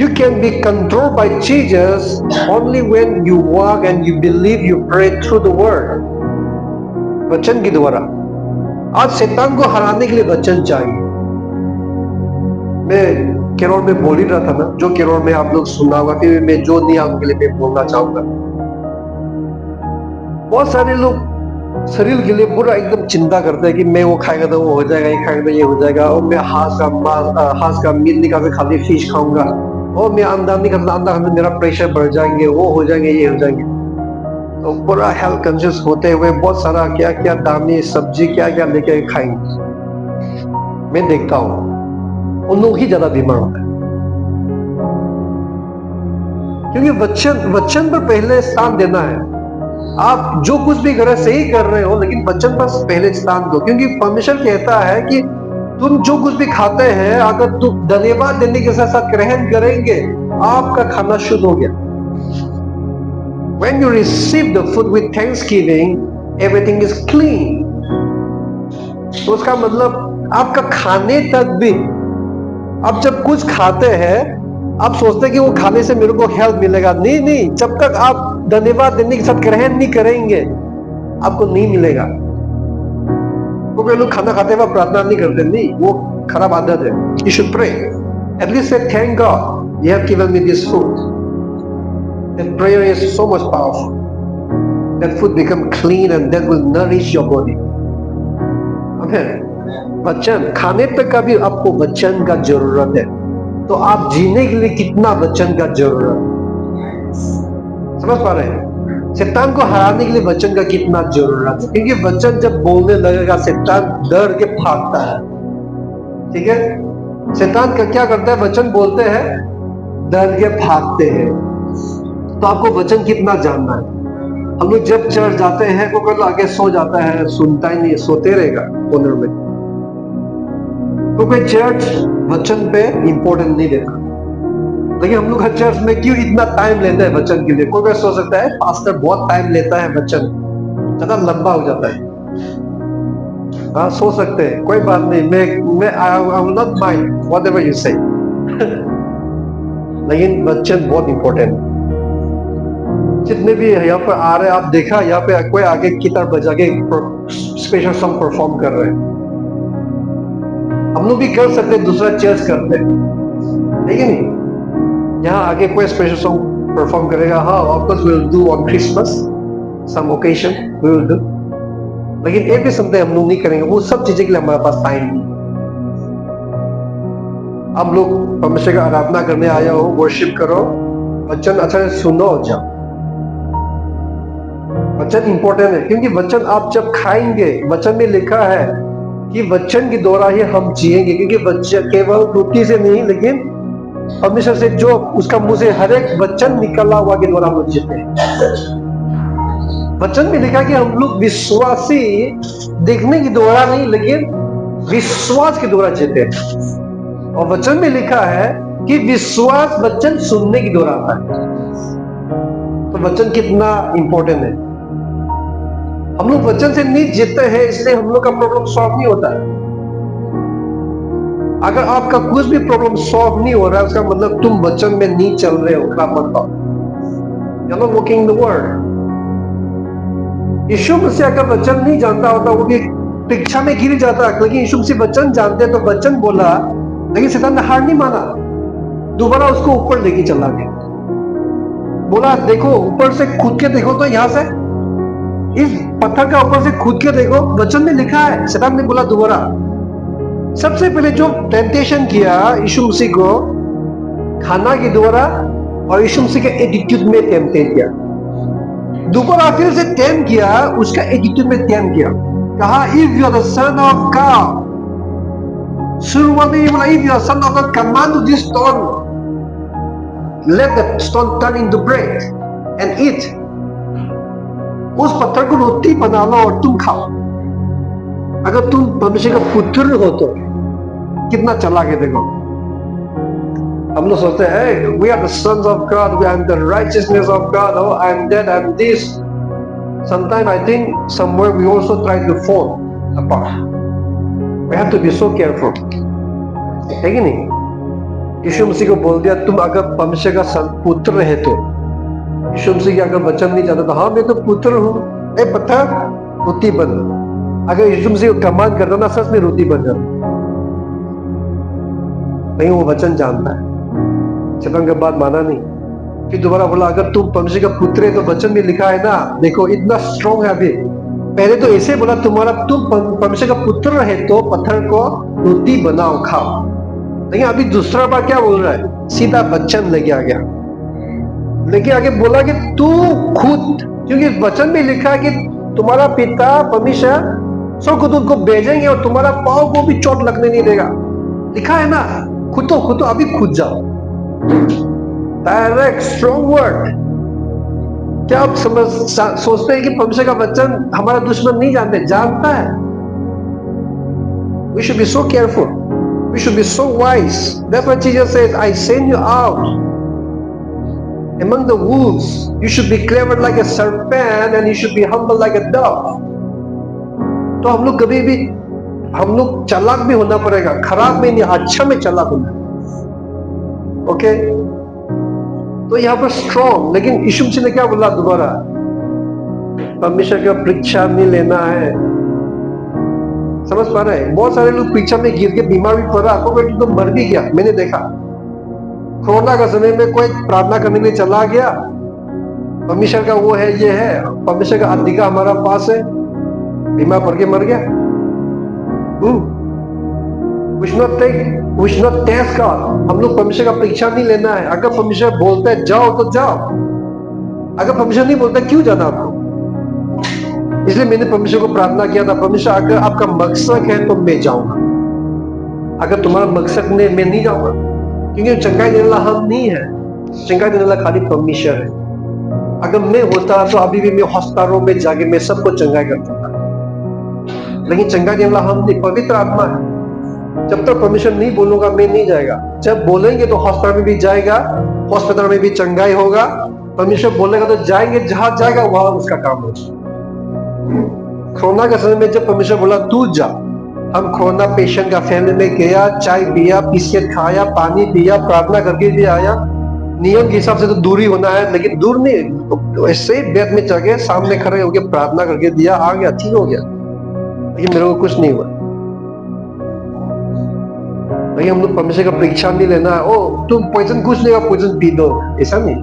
A: You can be controlled by Jesus only when you walk and you believe, you pray through the word. वचन के द्वारा। आज शैतान को हराने के लिए वचन चाहिए। मैं केरोल में बोल ही रहा था ना, जो केरोल में आप लोग सुना होगा, कि मैं जो नहीं आपके लिए मैं बोलना चाहूंगा। बहुत सारे लोग शरीर के लिए पूरा एकदम चिंता करते हैं कि मैं वो खाएगा तो वो हो जाएगा, ये खाएगा तो ये हो जाएगा, और मैं हाथ का मीट नहीं खाता, खाली फिश खाऊंगा, और मैं अंडा नहीं खाता, अंडा खाने मेरा प्रेशर बढ़ जाएंगे, वो हो जाएंगे, ये हो जाएंगे। तो पूरा हेल्थ कॉन्शियस होते हुए बहुत सारा क्या क्या दामी सब्जी क्या क्या लेके खाएंगे। मैं देखता हूँ उन लोग ही ज्यादा बीमार होता है, क्योंकि वचन पर पहले स्थान देना है। आप जो कुछ भी कर रहे सही कर रहे हो, लेकिन वचन पर पहले स्थान दो, क्योंकि परमेश्वर कहता है कि तुम जो कुछ भी खाते हैं, अगर तुम धन्यवाद देने के साथ ग्रहण करेंगे, आपका खाना शुद्ध हो गया। When you receive the food with thanksgiving, everything is clean. तो उसका मतलब आपका खाने तक भी, आप जब कुछ खाते हैं आप सोचते हैं कि वो खाने से मेरे को हेल्प मिलेगा। नहीं नहीं, जब तक आप धन्यवाद देने के साथ ग्रहण नहीं करेंगे आपको नहीं मिलेगा। तो कोई लोग खाना खाते वक्त प्रार्थना नहीं करते, नहीं, वो खराब आदत है। You should pray. At least say thank God you have given me this food. That prayer is so much powerful. That food become clean and that will nourish your body. Amen. वचन खाने पे का भी आपको वचन का जरूरत है, तो आप जीने के लिए कितना वचन का जरूरत है, समझ पा रहे हैं? शैतान को हराने के लिए वचन का कितना जरूरत है, क्योंकि वचन जब बोलने लगेगा शैतान डर के भागता है। ठीक है, शैतान का क्या करता है, वचन बोलते हैं डर के भागते हैं। तो आपको वचन कितना जानना है। हम लोग जब चर्च जाते हैं वो कोई आगे सो जाता है, सुनता ही नहीं, सोते रहेगा कोनर में। तो कोई चर्च वचन पे इंपॉर्टेंट नहीं देता, लेकिन हम लोग हर चर्च में क्यों इतना टाइम लेते हैं वचन के लिए। कोई सोच सकता है पास्टर बहुत टाइम लेता है, वचन ज्यादा लंबा हो जाता है। हाँ, सो सकते हैं, कोई बात नहीं, मैं आई will not mind whatever you से। लेकिन वचन बहुत इंपॉर्टेंट है। जितने भी यहाँ पर आ रहे हैं, आप देखा यहाँ पे कोई आगे गिटार बजा के स्पेशल सॉन्ग परफॉर्म कर रहे हैं। हम लोग भी कर सकते हैं, दूसरा चर्च करते हैं, लेकिन यहाँ आगे कोई स्पेशल सॉन्ग परफॉर्म करेगा। हाँ, of course we will do on Christmas, some occasion we will do, लेकिन एवरी संडे हम लोग नहीं करेंगे। वो सब चीजें के लिए हमारे पास टाइम नहीं। हम लोग परमेश्वर का आराधना करने आया हो, वर्शिप करो, वचन अच्छा से सुनो और जाओ। वचन इंपॉर्टेंट है, क्योंकि वचन आप जब खाएंगे, वचन में लिखा है कि वचन के द्वारा ही हम जिएंगे, क्योंकि वचन केवल रोटी से नहीं, लेकिन परमेश्वर से जो उसका मुंह से हर एक वचन निकला हुआ के द्वारा हम लोग जीते हैं। वचन में लिखा कि हम लोग विश्वासी देखने के द्वारा नहीं, लेकिन विश्वास के द्वारा जीते हैं। और वचन में लिखा है कि विश्वास वचन सुनने के द्वारा आता है। तो वचन कितना इंपॉर्टेंट है। हम लोग वचन से नहीं जीते हैं, इसलिए हम लोग का प्रॉब्लम सॉल्व नहीं होता है। अगर आपका कुछ भी प्रॉब्लम सॉल्व नहीं हो रहा है, उसका मतलब तुम वचन में नहीं चल रहे हो। खराब मत पाओ, you are not walking the word. Yeshu Masih अगर वचन नहीं जानता होता, वो भी परीक्षा में गिर जाता, लेकिन यीशु मसीह वचन जानते, तो वचन बोला, लेकिन शैतान ने हार नहीं माना, दोबारा उसको ऊपर लेके चला गया। बोला देखो, ऊपर से कूद के देखो, तो यहां से इस पत्थर का ऊपर से कूद के देखो, वचन में लिखा है। शैतान ने बोला दोबारा। सबसे पहले जो टेम्पटेशन किया यीशु मसीह को, खाना के द्वारा और यीशु मसीह के एटीट्यूड में टेम्पटेट किया। दोबारा फिर से टेम्प किया, उसका एटीट्यूड में टेम्प किया। कहा if you are the son of God, शुरुआत में बोला if you are son of God command to this stone, let the stone turn into bread and eat. उस पत्थर को रोटी बना लो और तुम खाओ। अगर तुम परमेश्वर का पुत्र हो तो कितना चला के देखो। हम लोग सोचते हैं we are the sons of God, we are the righteousness of God, oh I am that, I am this. Sometimes I think somewhere we also try to fall apart. We have to be so careful, है कि नहीं? यीशु मसीह को बोल दिया तुम अगर परमेश्वर का पुत्र है तो। यीशु मसीह के अगर वचन नहीं जानता तो हाँ मैं तो पुत्र हूँ, ए पत्थर रोटी बन। अगर यीशु मसीह को कमांड करता ना, सच में रोटी बन जाती। नहीं, वो वचन जानता है। शैतान का बात माना नहीं। फिर दोबारा बोला अगर तुम परमेश्वर का पुत्र है तो वचन में लिखा है ना, देखो इतना स्ट्रॉन्ग है। अभी पहले तो ऐसे बोला तुम परमेश्वर का पुत्र है तो पत्थर को रोटी बनाओ खाओ, लेकिन अभी दूसरा बार क्या बोल रहा है, सीधा वचन लेके आ गया। लेकिन आगे बोला कि तू खुद, क्योंकि वचन में लिखा है कि तुम्हारा पिता परमेश्वर स्वर्गदूत को भेजेंगे और तुम्हारा पांव को भी चोट लगने नहीं देगा। लिखा है ना, खुद तो अभी खुद जाओ। Direct strong word. क्या आप सोचते हैं कि परमेश्वर का वचन हमारा दुश्मन नहीं जानता है? We should be so careful. We should be so wise. That's why Jesus says, I send you out among the wolves. You should be clever like a serpent and you should be humble like a dove. तो हम लोग कभी भी हम लोग चालाक भी होना पड़ेगा, खराब में नहीं, अच्छा में चालाक होना। ओके, तो यहाँ पर स्ट्रॉन्ग, लेकिन यीशु मसीह ने क्या बोला दोबारा? परमेश्वर का परीक्षा नहीं लेना है। समझ पा रहे हैं? बहुत सारे लोग परीक्षा में गिर के बीमार भी पड़ा, तो मर भी गया। मैंने देखा कोरोना का समय में कोई प्रार्थना करने के लिए चला गया, परमेश्वर का वो है, ये है, परमेश्वर का अधिकार हमारा पास है, बीमार पड़ के मर गया। We should not test God. हम लोग परमेश्वर का परीक्षा नहीं लेना है। अगर परमेश्वर बोलता है जाओ तो जाओ, अगर परमेश्वर नहीं बोलता क्यों जाना आपको? इसलिए मैंने परमेश्वर को प्रार्थना किया था, परमेश्वर अगर आपका मकसद है तो मैं जाऊंगा, अगर तुम्हारा मकसद नहीं मैं नहीं जाऊंगा, क्योंकि चंगाई देने वाला हम नहीं है, चंगाई देने वाला खाली परमेश्वर है। अगर मैं होता तो अभी भी मैं हॉस्पिटलों में जाके मैं सबको चंगाई करता था, लेकिन चंगाई देने वाला हम नहीं, पवित्र आत्मा है। जब तक परमेश्वर नहीं बोलूंगा मैं नहीं जाएगा। जब बोलेंगे तो हॉस्पिटल में भी जाएगा, हॉस्पिटल में भी चंगाई होगा। परमेश्वर बोलेगा तो जाएंगे, जहां जाएगा वहां उसका काम होगा। कोरोना के समय में जब परमेश्वर बोला तू जा, हम कोरोना पेशेंट का फैमिली में गया, चाय पिया, बिस्किट खाया, पानी पिया, प्रार्थना करके भी आया। नियम के हिसाब से तो दूरी होना है, लेकिन दूर नहीं, तो ऐसे बेड में जाके सामने खड़े होकर प्रार्थना करके दिया, आ गया, ठीक हो गया, लेकिन मेरे को कुछ नहीं हुआ। लेकिन हम लोग परमेश्वर का परीक्षा नहीं लेना है। ओ तुम पॉइजन कुछ लेगा, पॉइजन पी दो, ऐसा नहीं।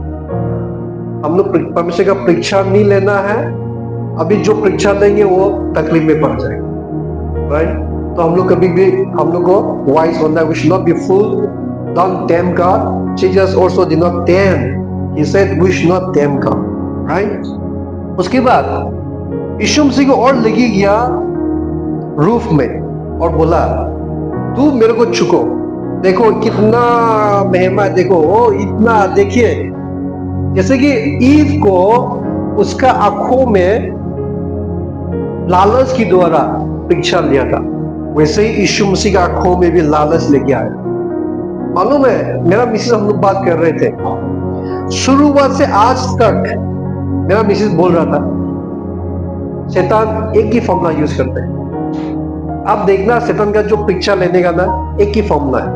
A: हम लोग परमेश्वर का परीक्षा नहीं लेना है। अभी जो परीक्षा लेंगे वो तकलीफ में पड़ जाएगा, राइट? तो हम लोग कभी भी हम लोग को वाइज होना है। We should not be fool. Don't tempt God. Jesus also did not tempt. He said we should not tempt God, right? उसके बाद यीशु मसीह को और लेके गया रूफ में और बोला तू मेरे को छुको, देखो कितना महिमा है, देखो ओ इतना, देखिए जैसे कि ईव को उसका आंखों में लालच की द्वारा परीक्षा लिया था, वैसे ही यीशु मसीह का आंखों में भी लालच लेके आया। मालूम है, मेरा मिसेस, हम लोग बात कर रहे थे, शुरुआत से आज तक मेरा मिसेस बोल रहा था शैतान एक ही फॉर्मूला यूज करते हैं। आप देखना शैतान का जो परीक्षा लेने का ना, एक ही फॉर्मूला है,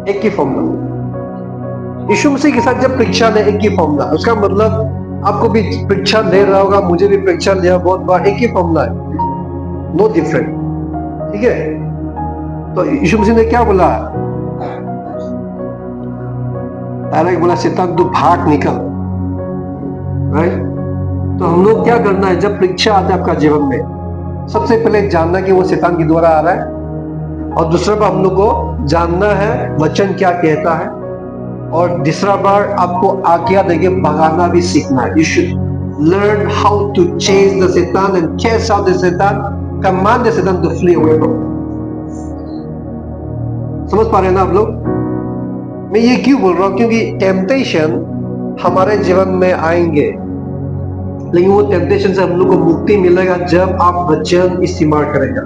A: एक ही फॉर्मूला। यीशु मसीह के साथ जब परीक्षा ले, एक ही फॉर्मूला। उसका मतलब आपको भी परीक्षा ले रहा होगा, मुझे भी परीक्षा लिया बहुत बार, एक ही फॉर्मूला है, नो डिफरेंट, ठीक है? तो यीशु मसीह ने क्या बोला? डायरेक्ट बोला शैतान तू भाग निकल, राइट? तो हम लोग क्या करना है जब परीक्षा आता है आपका जीवन में? सबसे पहले जानना कि वो शैतान के द्वारा आ रहा है, और दूसरा बार हम लोग को जानना है वचन क्या कहता है, और तीसरा बार आपको आज्ञा देके भगाना भी सीखना है। You should learn how to chase the Satan and cast out the Satan, command the Satan to flee away from you. समझ पा रहे हैं ना आप लोग? मैं ये क्यों बोल रहा हूँ? क्योंकि टेम्पटेशन हमारे जीवन में आएंगे, लेकिन वो टेम्पटेशन से हम लोग को मुक्ति मिलेगा जब आप वचन इस्तेमाल करेगा,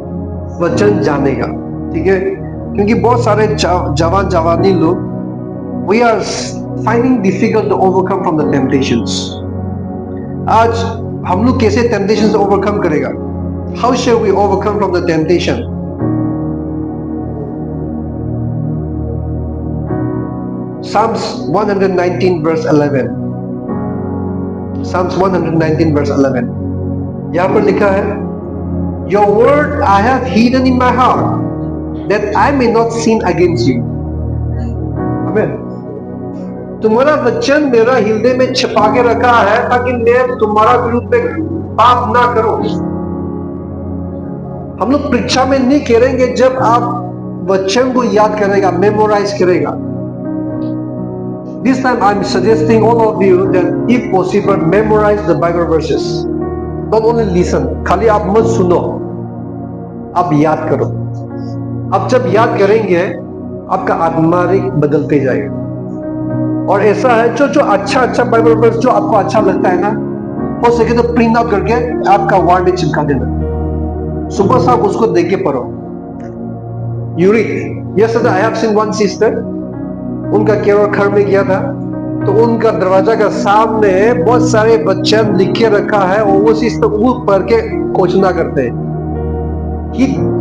A: वचन जानेगा, ठीक है? क्योंकि बहुत सारे जवानी लोग we are finding difficult to overcome from the temptations. आज हम लोग कैसे temptations से overcome करेगा? How shall we overcome from the temptation? Psalms 119 verse 11. Psalms 119 verse 11. यहाँ पर लिखा है, Your word I have hidden in my heart, that I may not sin against you. Amen. तुम्हारा वचन मेरा हृदय में छिपा के रखा है ताकि मैं तुम्हारा विरुद्ध में पाप ना करूं। हम लोग परीक्षा में नहीं करेंगे जब आप वचन को याद करेगा, मेमोराइज करेगा। This time I'm suggesting all of you that if possible memorize the Bible verses. Don't only listen. खाली आप मत सुनो, आप याद करो। आप जब याद करेंगे आपका आत्मारिक बदलते जाएगा। और ऐसा है जो अच्छा बाइबल वर्स जो आपको अच्छा लगता है ना, हो सके तो प्रिंट आउट करके आपका वाल में चिपका देना। सुबह शाम उसको देख के पढ़ो। You read. Yesterday I have seen one sister. उनका केवल घर में गया था, तो उनका दरवाजा का सामने बहुत सारे वचन लिख के रखा है, और वो सिस्टर वो पढ़ के घोषणा करते हैं।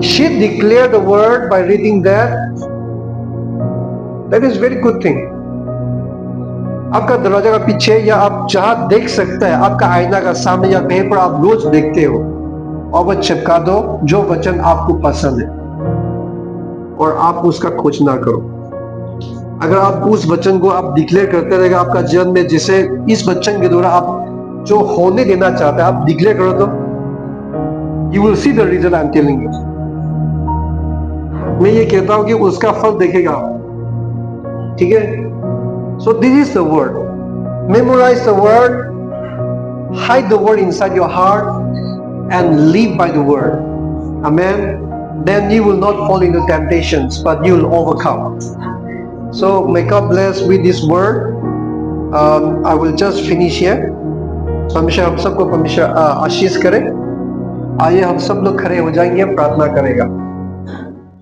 A: she declared the word by reading that. That is very good thing. आपका दरवाजा का पीछे या आप जहां देख सकता है, आपका आईना का सामने या कहीं पर आप रोज देखते हो, और वह चिपका दो जो वचन आपको पसंद है, और आप उसका खोज ना करो। अगर आप उस वचन को आप डिक्लेयर करते रहेगा आपका जीवन में, जिसे इस वचन के द्वारा आप जो होने देना चाहते हैं आप डिक्लेयर करो, तो you will see the result. I am telling you, मैं ये कहता हूं कि उसका फल देखेगा, ठीक है। So this is the word, memorize the word, hide the word inside your heart and live by the word. Amen. Then you will not fall into temptations, but you will overcome. So may God bless with this word. I will just finish here. परमेश्वर हम सबको परमेश्वर आशीष करे। आइए हम सब लोग खड़े हो जाएंगे, प्रार्थना करेगा।